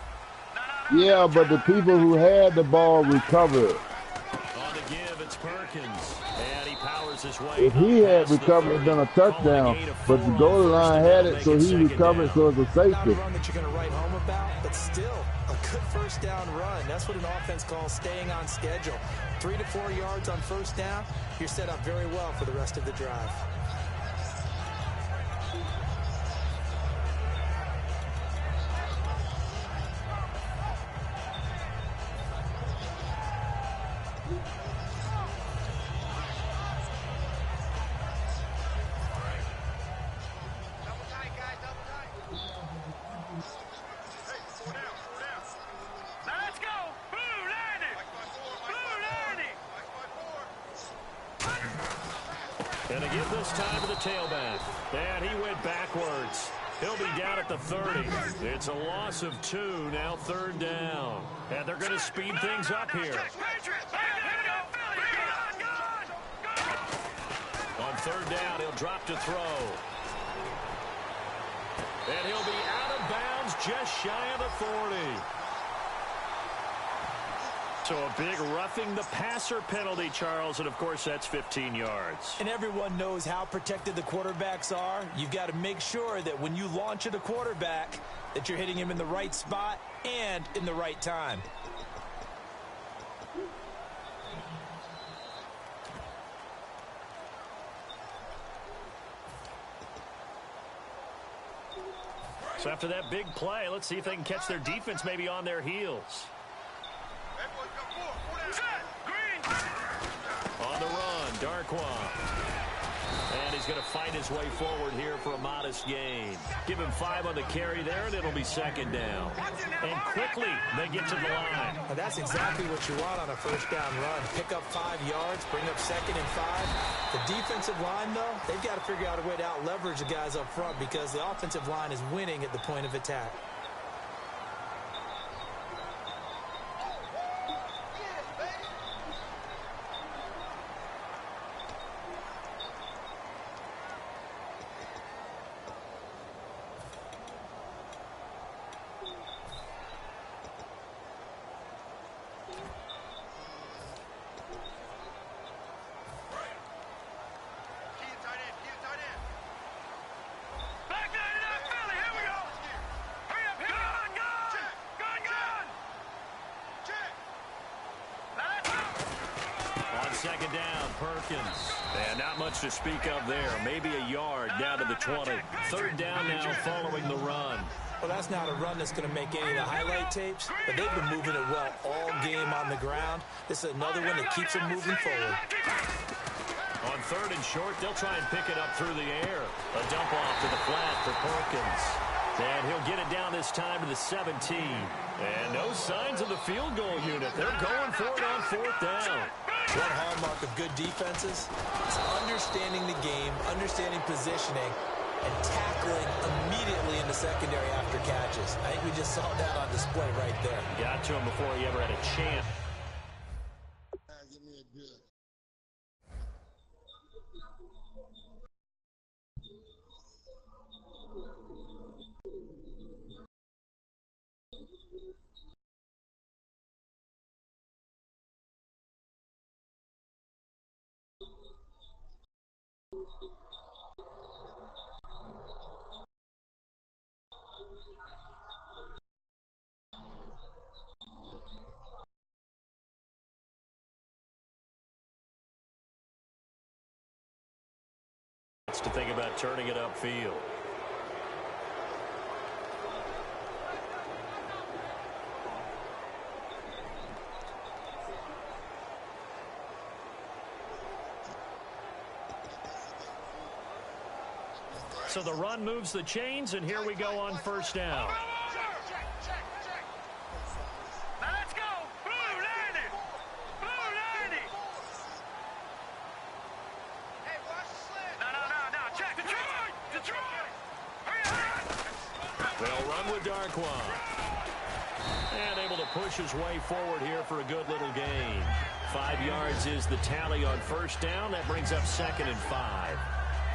Yeah, but the people who had the ball recovered. On the give, it's Perkins. And he powers his way. If he had recovered, it'd been a touchdown. But the goal line had it, so he recovered, so it's a safety. Not a run that you're going to write home about, but still a good 1st down run. That's what an offense calls staying on schedule. 3 to 4 yards on 1st down. You're set up very well for the rest of the drive. And to give this time to the tailback. And he went backwards. He'll be down at the 30. It's a loss of 2, now 3rd down. And they're going to speed things up here. On 3rd down, he'll drop to throw. And he'll be out of bounds just shy of the 40. So a big roughing the passer penalty, Charles, and of course that's 15 yards. And everyone knows how protected the quarterbacks are. You've got to make sure that when you launch at a quarterback that you're hitting him in the right spot and in the right time. So after that big play, let's see if they can catch their defense maybe on their heels. On the run, Darkwa. And he's going to fight his way forward here for a modest gain. Give him 5 on the carry there, and it'll be second down. And quickly, they get to the line. Well, that's exactly what you want on a first down run. Pick up 5 yards, bring up 2nd and 5. The defensive line, though, they've got to figure out a way to out-leverage the guys up front because the offensive line is winning at the point of attack. Second down, Perkins. And not much to speak of there. Maybe a yard down to the 20. Third down now following the run. Well, that's not a run that's going to make any of the highlight tapes, but they've been moving it well all game on the ground. This is another one that keeps them moving forward. On 3rd and short, they'll try and pick it up through the air. A dump off to the flat for Perkins. And he'll get it down this time to the 17. And no signs of the field goal unit. They're going for it on 4th down. One hallmark of good defenses is understanding the game, understanding positioning, and tackling immediately in the secondary after catches. I think we just saw that on display right there. Got to him before he ever had a chance. To think about turning it upfield. So the run moves the chains, and here we go on 1st down. They'll run with Darquan. And able to push his way forward here for a good little gain. 5 yards is the tally on 1st down. That brings up 2nd and 5.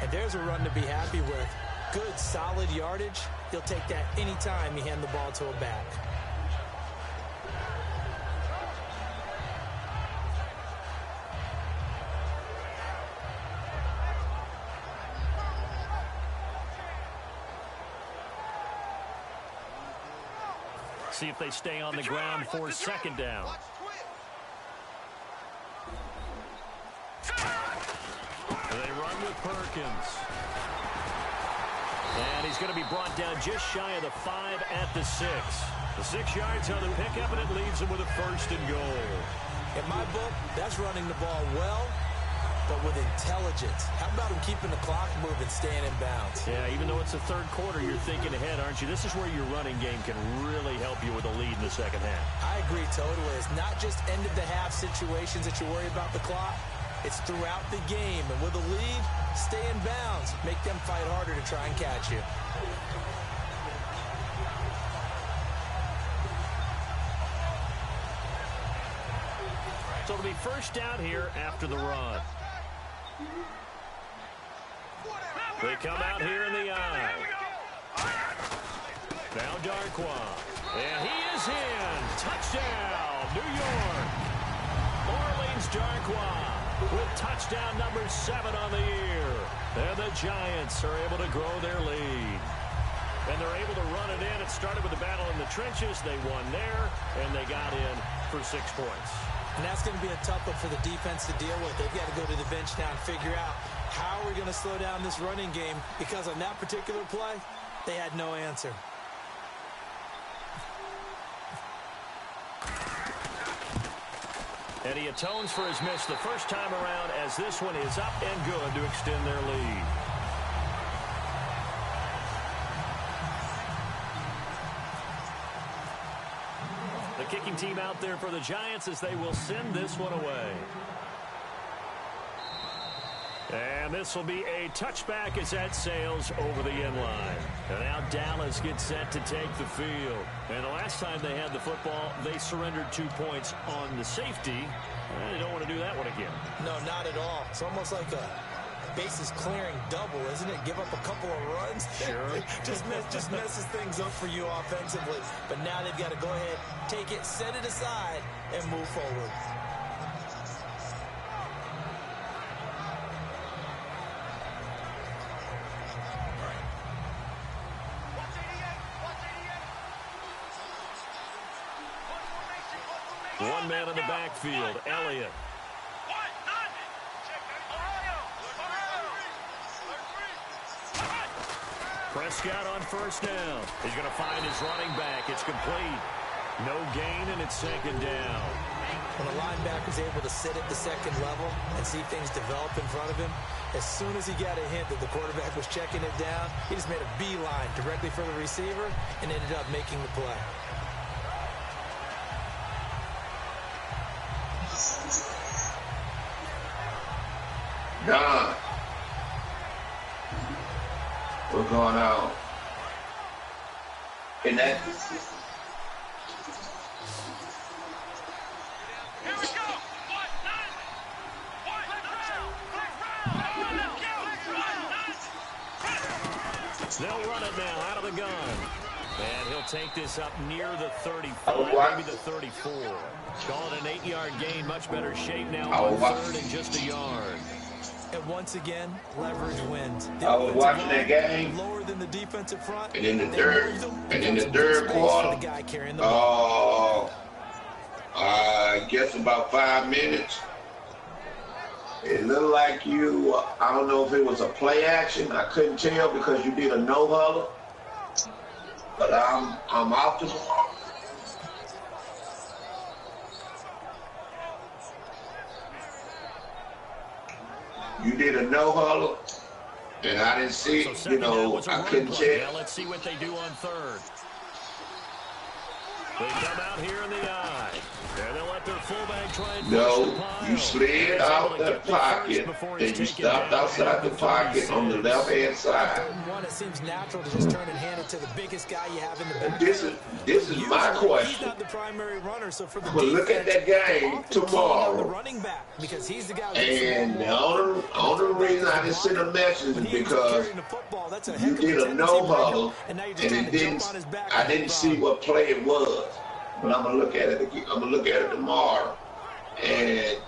And there's a run to be happy with. Good, solid yardage. He'll take that anytime you hand the ball to a back. See if they stay on the ground for 2nd down. They run with Perkins. And he's going to be brought down just shy of the 5 at the 6. The 6 yards on the pickup, and it leaves him with a 1st and goal. In my book, that's running the ball well, but with intelligence. How about him keeping the clock moving, staying in bounds? Yeah, even though it's the 3rd quarter, you're thinking ahead, aren't you? This is where your running game can really help you with a lead in the 2nd half. I agree totally. It's not just end-of-the-half situations that you worry about the clock. It's throughout the game. And with a lead, stay in bounds. Make them fight harder to try and catch you. So it'll be 1st down here after the run. They come out here in the eye. Now Darquan. And he is in. Touchdown, New York. Orleans Darquan with touchdown number 7 on the year. And the Giants are able to grow their lead. And they're able to run it in. It started with the battle in the trenches. They won there, and they got in for 6 points. And that's going to be a tough one for the defense to deal with. They've got to go to the bench now and figure out how are we going to slow down this running game, because on that particular play, they had no answer. And he atones for his miss the first time around as this one is up and good to extend their lead. The kicking team out there for the Giants as they will send this one away. And this will be a touchback as that sails over the end line. And now Dallas gets set to take the field. And the last time they had the football, they surrendered 2 points on the safety. And they don't want to do that one again. No, not at all. It's almost like a bases clearing double, isn't it? Give up a couple of runs. Sure. just messes things up for you offensively. But now they've got to go ahead, take it, set it aside, and move forward. One man in the backfield, Elliott. Prescott on first down. He's going to find his running back. It's complete. No gain, and it's second down. When a linebacker's able to sit at the second level and see things develop in front of him, as soon as he got a hint that the quarterback was checking it down, he just made a beeline directly for the receiver and ended up making the play. Don, what's going on? In that. Here we go. They'll run it now out of the gun. And he'll take this up near the 35, maybe the 34. Call it an 8-yard gain. Much better shape now on third and just a yard. And once again, leverage wins. I was watching that game. Lower than the defensive front. And in the third quarter, I guess about 5 minutes. It looked like you, I don't know if it was a play action. I couldn't tell because you did a no-huddle. But I'm off the ball. You did a no-huddle, and I didn't see, So I couldn't tell. Now let's see what they do on third. They come out here in the eye. And they'll let their fullback try and No, you slid out the pocket, and you stopped outside the pocket on the left-hand side. One, it seems natural to just turn and hand it to the biggest guy you have in the back. This is my question. He's not the primary runner, so for the But look at that game tomorrow. Running back, because he's the guy. And the only reason I didn't send a message is because you did a no-huddle, and I didn't see what play it was. But I'm gonna look at it again. I'm gonna look at it tomorrow, and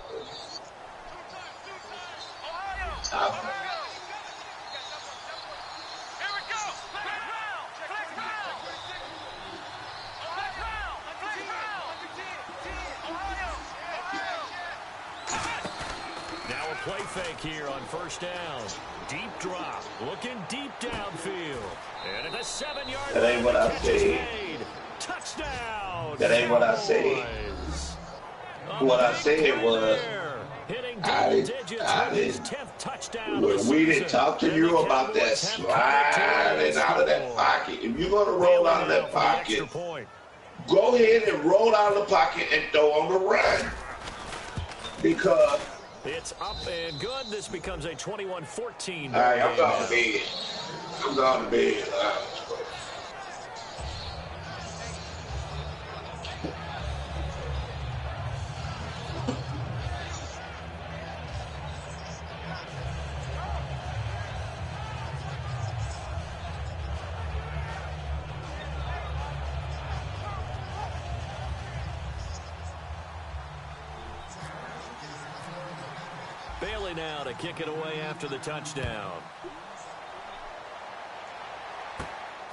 now a play fake here on first down. Deep drop, looking deep downfield, and at the 7-yard line, that ain't what I said. Touchdown! That ain't what I said. What I said was, we didn't talk to you about that sliding out of that pocket. If you're going to roll out of that pocket, go ahead and roll out of the pocket and throw on the run. Because it's up and good. This becomes a 21-14. All right, I'm going to bed. I'm going to bed. Bailey now to kick it away after the touchdown.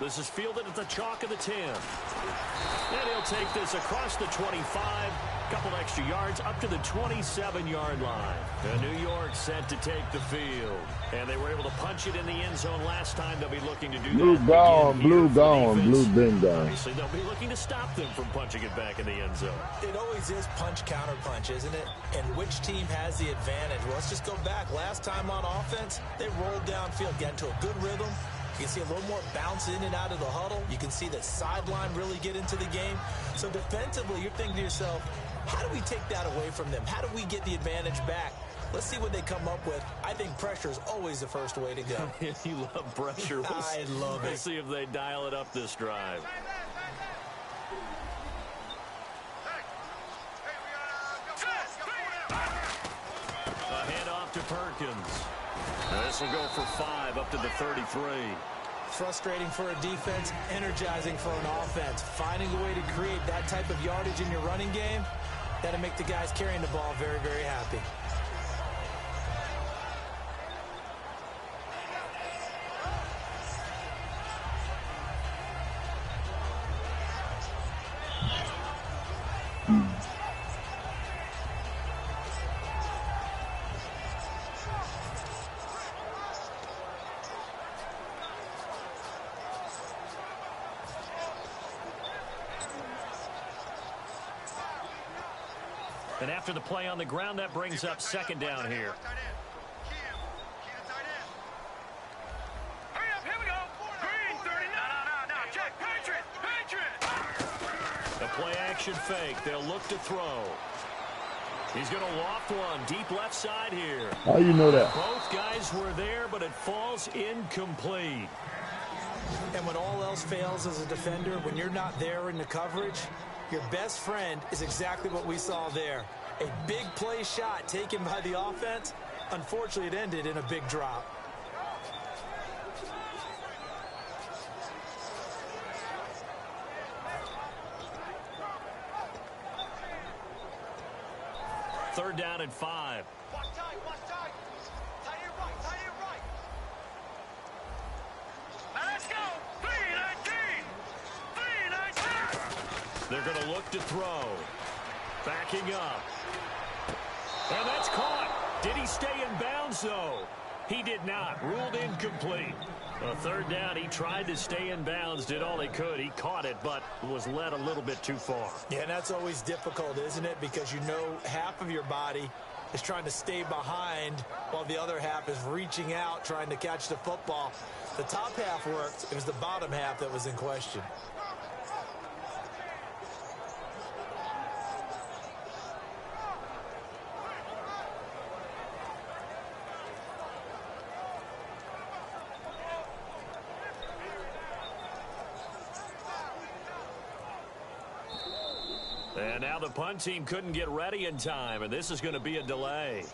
This is fielded at the chalk of the 10. And he'll take this across the 25. Couple extra yards up to the 27-yard line. New York set to take the field. And they were able to punch it in the end zone last time. They'll be looking to do blue that gone, again. blue gone, blue been gone. Obviously, they'll be looking to stop them from punching it back in the end zone. It always is punch-counter punch, isn't it? And which team has the advantage? Well, let's just go back. Last time on offense, they rolled downfield, got into a good rhythm. You can see a little more bounce in and out of the huddle. You can see the sideline really get into the game. So defensively, you're thinking to yourself, how do we take that away from them? How do we get the advantage back? Let's see what they come up with. I think pressure is always the first way to go. You love pressure. I love it. Let's see if they dial it up this drive. A handoff to Perkins. This will go for 5 up to the 33. Frustrating for a defense, energizing for an offense. Finding a way to create that type of yardage in your running game, that'll make the guys carrying the ball very, very happy. And after the play on the ground, that brings up second down here. Hurry up, here we go. Green, 30. No. Check. Patriot. The play action fake. They'll look to throw. He's going to loft one deep left side here. How you know that? Both guys were there, but it falls incomplete. And when all else fails as a defender, when you're not there in the coverage, your best friend is exactly what we saw there. A big play shot taken by the offense. Unfortunately, it ended in a big drop. Third down and 5. Watch tight. Tight it right. Now let's go. 3-19. They're going to look to throw. Backing up. And that's caught. Did he stay in bounds, though? He did not. Ruled incomplete. A third down, he tried to stay in bounds, did all he could. He caught it, but was led a little bit too far. Yeah, and that's always difficult, isn't it? Because you know half of your body is trying to stay behind while the other half is reaching out, trying to catch the football. The top half worked. It was the bottom half that was in question. And now the punt team couldn't get ready in time, and this is going to be a delay.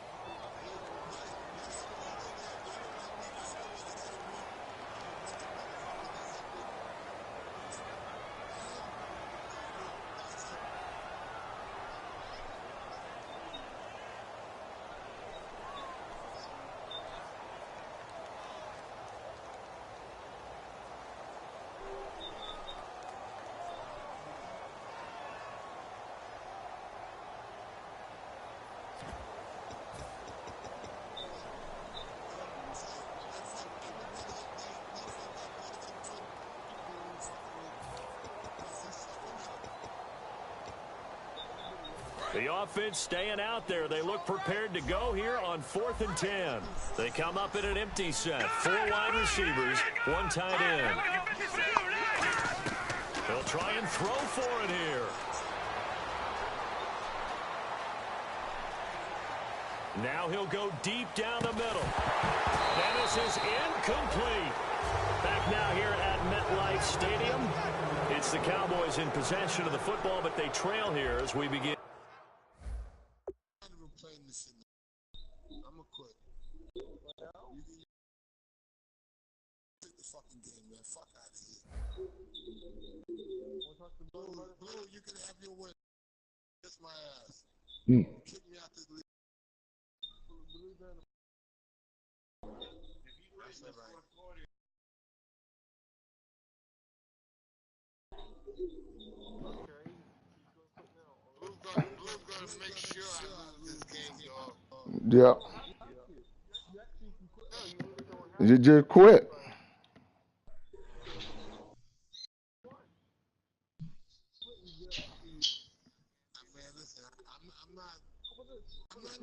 The offense staying out there. They look prepared to go here on 4th and 10. They come up in an empty set. 4 wide receivers, 1 tight end. They'll try and throw for it here. Now he'll go deep down the middle. And this is incomplete. Back now here at MetLife Stadium. It's the Cowboys in possession of the football, but they trail here as we begin. I'm gonna quit. You take the fucking game, man. Fuck out of here. Blue, you can have your way. Kiss my ass. Kick me out this league. That's right. make sure I lose this game, dog. Yeah. You just quit. Man, listen, I'm not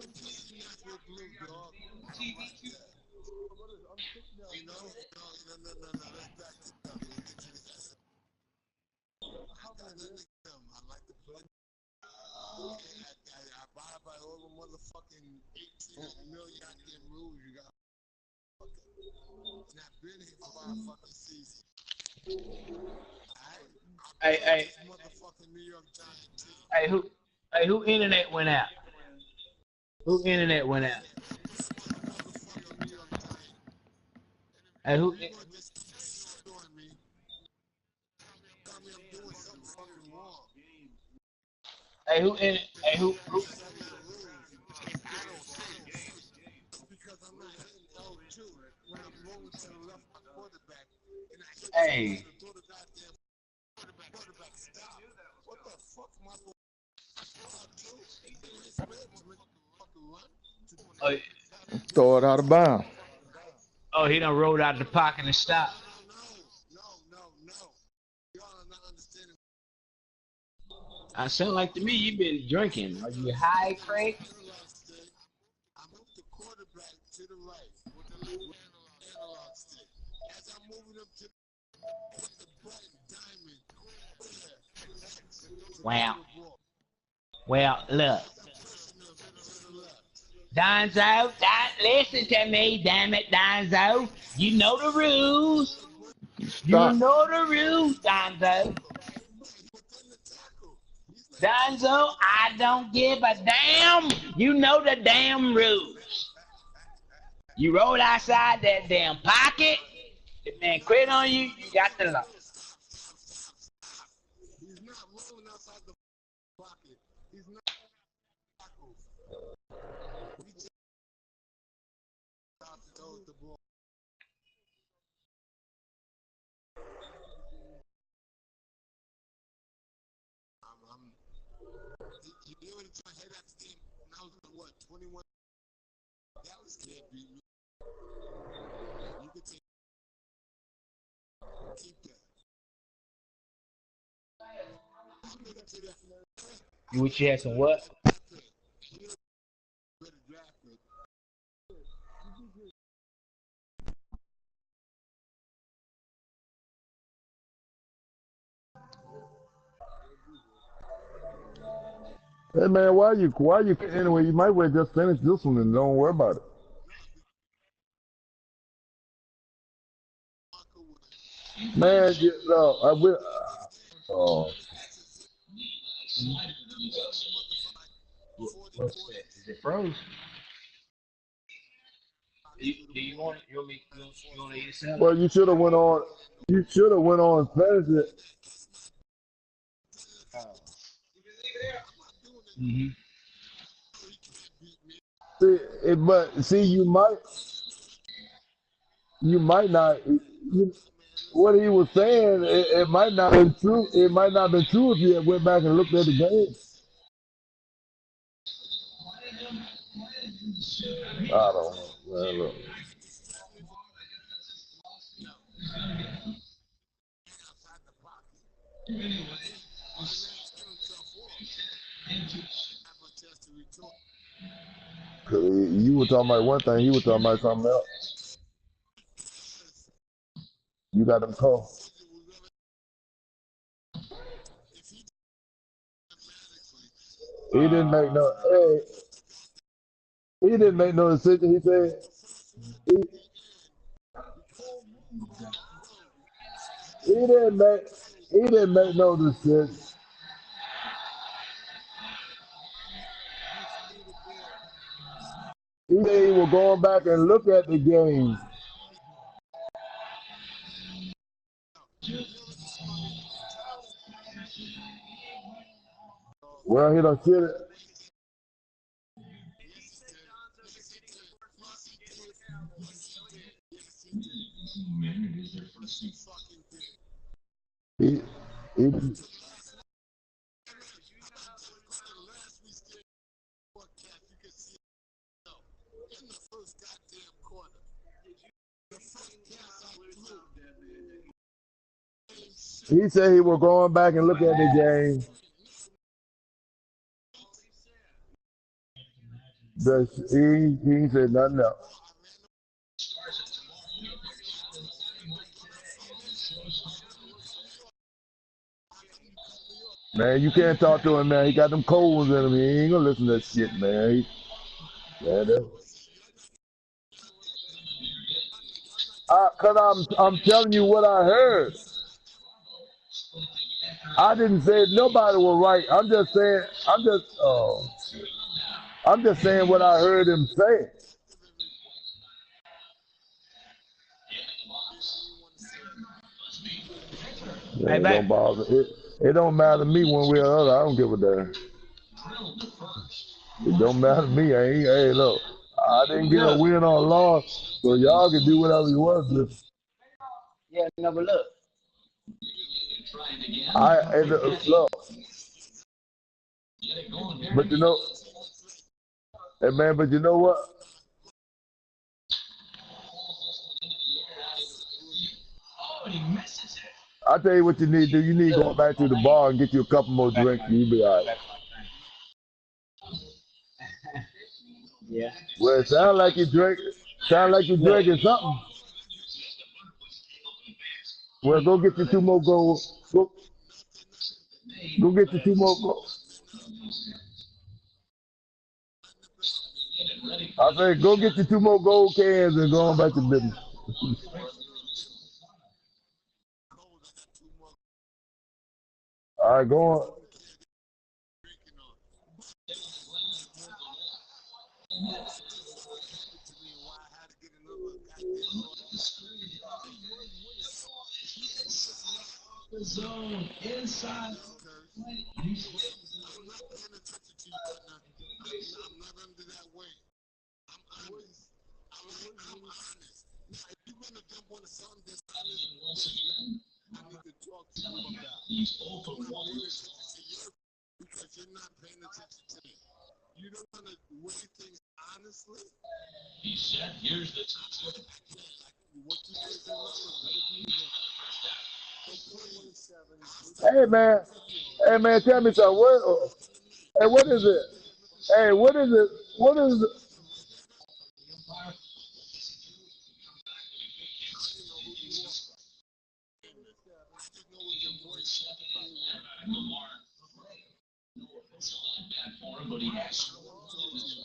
in PC match with Blue, dog. You know, no. Let's back this up. Let's get to this. I like to play. I buy by all the motherfucking 18 million goddamn rules you got. And I've been here for 5 fucking seasons. Hey, Motherfucking New York Giants team. Who internet went out? Who internet went out? Hey, who? Hey, who? Hey, who? Hey. Oh, Throw it out of bounds. oh, he done rolled out the pocket and stopped. I sound like to me you been drinking. Are you high, Craig? I moved the quarterback to the right with the analog stick. As I'm moving up to the bright diamond. Wow. Well, look. Donzo, listen to me, damn it, Donzo. You know the rules. You know the rules, Donzo. Donzo, I don't give a damn. You know the damn rules. You roll outside that damn pocket, the man quit on you, you got the loss. He's not rolling outside the pocket. He's not tackles. He just throws the ball. You know what I'm trying to head after the game? When I was what, 21? Dallas can't beat me. You can keep that. You wish you had some what? Hey man, why you anyway? You might well just finish this one and don't worry about it. Man, I will. Oh. What's that? Is it froze? Do you want me? You want to eat a salad? Well, you should have went on. You should have went on and finished it. Mm-hmm. See, you might not. What he was saying, it might not be true. It might not be true if you had went back and looked at the game. I don't know. Man, look. You were talking about one thing, he was talking about something else. You got them call. He didn't make no. Hey, he didn't make no decision. He said. He didn't make no decision. He said he was going back and look at the game. Well, he done shit it. He He said he was going back and look at the game. He said nothing else. Man, you can't talk to him, man. He got them colds in him. He ain't gonna listen to that shit, man. Cause I'm telling you what I heard. I didn't say nobody was right. I'm just saying what I heard him say. Hey, It don't bother. It don't matter to me one way or the other. I don't give a damn. It don't matter to me. Hey, look, I didn't get a win or a loss, so y'all can do whatever you want to do. Yeah, no, but look. Look. But you know, hey man, but you know what? I tell you what you need to do. You need to go back to the bar and get you a couple more drinks, and you'll be all right. Yeah. Well, it sound like you drinking something. Well, go get you 2 more goals. Go get you 2 more goals. I say, go get you 2 more gold cans and go on back to business. All right, go on. Zone inside. I'm not under that way. I'm honest. I'm honest. If you're gonna jump on something that's honest, I need to talk to you about. I'm not paying attention to you because you're not paying attention to me. You don't want to weigh things honestly. He said, "Here's the what you did is irrelevant. Hey man, tell me something. What is it? Hey, what is it? What is it?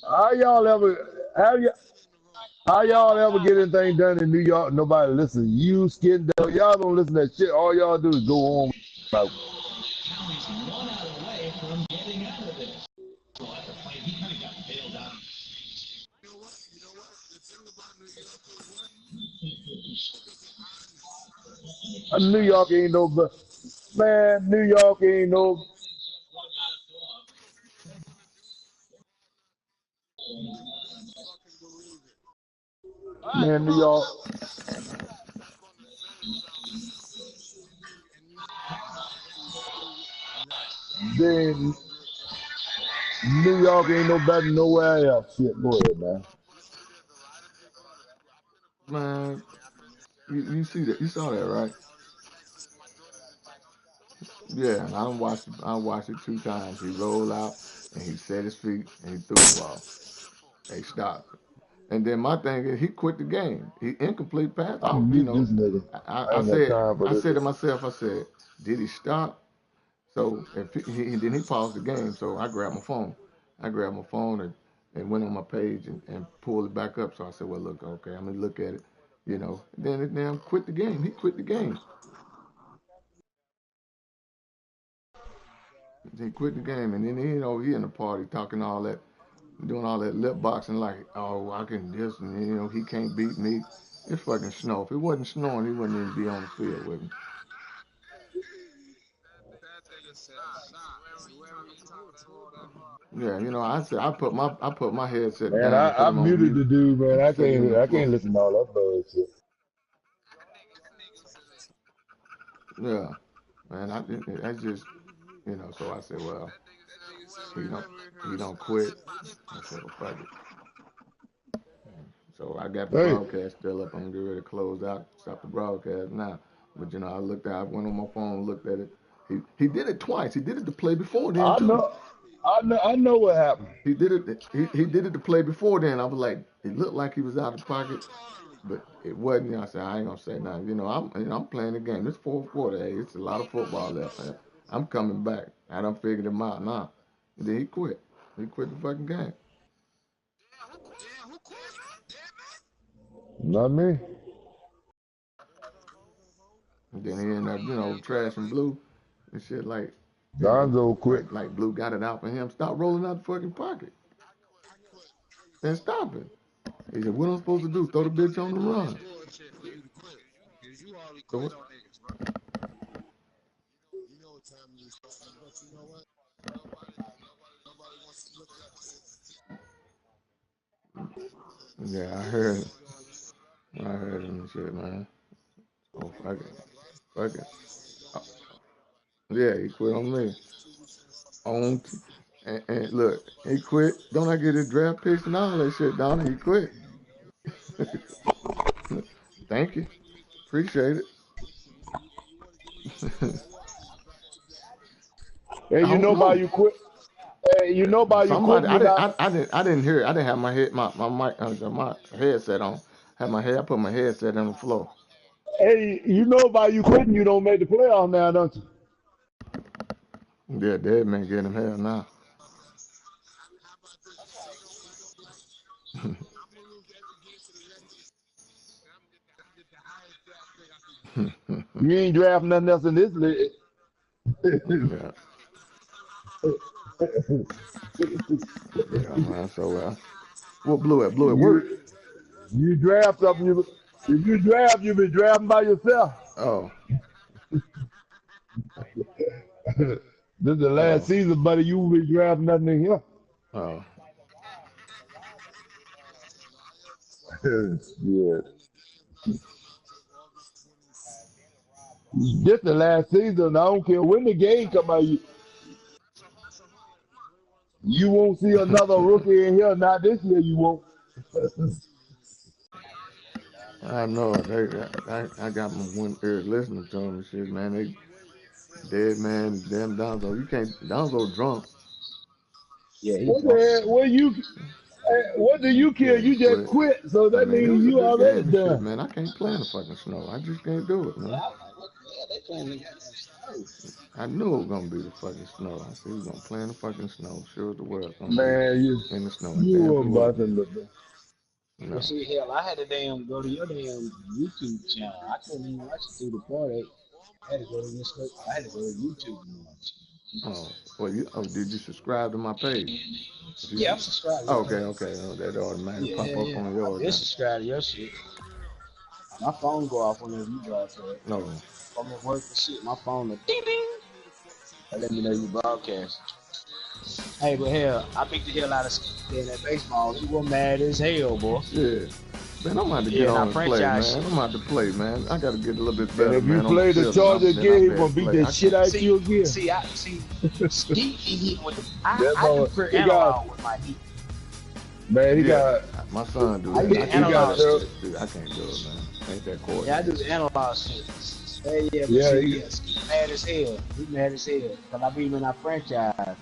How y'all ever get anything done in New York? Nobody listen. You skin down. Y'all don't listen to that shit. All y'all do is go on. County's 1 out away from getting out of this." So after playing, he kind of got bailed out. You know what? The thing about New York is what? New York ain't no, man. New York ain't no. Man, New York. Then New York ain't no better than nowhere else. Shit, go ahead, man. Man, you see that? You saw that, right? Yeah, and I watched it 2 times. He rolled out and he set his feet and he threw the ball. They stopped. And then my thing is he quit the game. He incomplete pass. I'm mute this nigga. I ain't got time for I this. said to myself, did he stop? So if then he paused the game. So I grabbed my phone. And went on my page and pulled it back up. So I said, well, look, okay, I'm gonna look at it. Then it now quit the game. He quit the game. He quit the game, and then he in the party talking all that, doing all that lip boxing like, oh, I can this, and he can't beat me. It's fucking snow. If he wasn't snowing, he wouldn't even be on the field with me. Yeah, I put my headset Man, down and put I him on muted mute the dude, man. and I sit him in the can't floor. listen to all that bullshit. Yeah, man, I just, so I said, well, he don't quit. I said, well, fuck it. So I got the broadcast still up. I'm gonna get ready to close out, stop the broadcast now. But you know, I looked at, I went on my phone, looked at it. He did it twice. He did it to play before then too. I know what happened. He did it. He did it to play before then. I was like, it looked like he was out of pocket, but it wasn't. I said, I ain't gonna say nothing. You know, I'm playing the game. It's fourth quarter. Hey, it's a lot of football left. Man. I'm coming back. I done figured him out now. And then he quit. He quit the fucking game. Not me. And then he ended up, you know, trashing Blue and shit like. Gonzo quit. Like Blue got it out for him. Stop rolling out the fucking pocket. And stop it. He said, what am I supposed to do? Throw the bitch on the run. Yeah, I heard him and shit, man. Oh, fuck it. Fuck it. Yeah, he quit on me. And look, he quit. Don't I get his draft picks and all that shit, Donna? He quit. Thank you. Appreciate it. Hey, you know why you quit? Hey, you know why you quit? I didn't hear it. I didn't have my head, my mic, my headset on. I put my headset on the floor. Hey, you know why you quitting? You don't make the playoffs now, don't you? Yeah, dead man getting him hell now. You ain't drafting nothing else in this league. Yeah. Yeah, man. So, what Blue at? Blue at work? You draft something. If you draft, you been drafting by yourself. Oh. This is the last season, buddy. You will be drafting nothing in here. Oh. Yeah. This the last season. I don't care when the game come out. You won't see another rookie in here. Not this year. You won't. I know it. I got my one ear listening to them and shit, man. They dead man, damn Donzo. You can't Donzo drunk. Yeah, what do you care? Yeah, you just quit. So that means you already done. Shit, man, I can't play in the fucking snow. I just can't do it, man. I knew it was gonna be the fucking snow. I said he was gonna play in the fucking snow. Sure as the world gonna be in the snow. You were busting the. No. Well, see, hell, I had to go to your damn YouTube channel. I couldn't even watch it through the party. I had to go to YouTube and watch. Oh, well, did you subscribe to my page? Yeah, I'm subscribed. Okay. Oh, that automatically pop up on yours. I subscribe to your shit. My phone go off whenever you broadcast. No. If I'm at work and shit, my phone will ding ding. That let me know you broadcast. Hey, but hell, I beat the hell out of in that baseball. He was mad as hell, boy. Yeah. Man, I'm about to get on and play, man. I'm about to play, man. I got to get a little bit better, and if man. If you play the Charger again, he gonna beat the shit out of you again. See, he hit with the. I prefer analog with my heat. Man, he got. My son do that. I can't do it, man. Ain't that cool? Yeah, I do the analog shit. He mad as hell. He mad as hell. Cause I beat him in our franchise.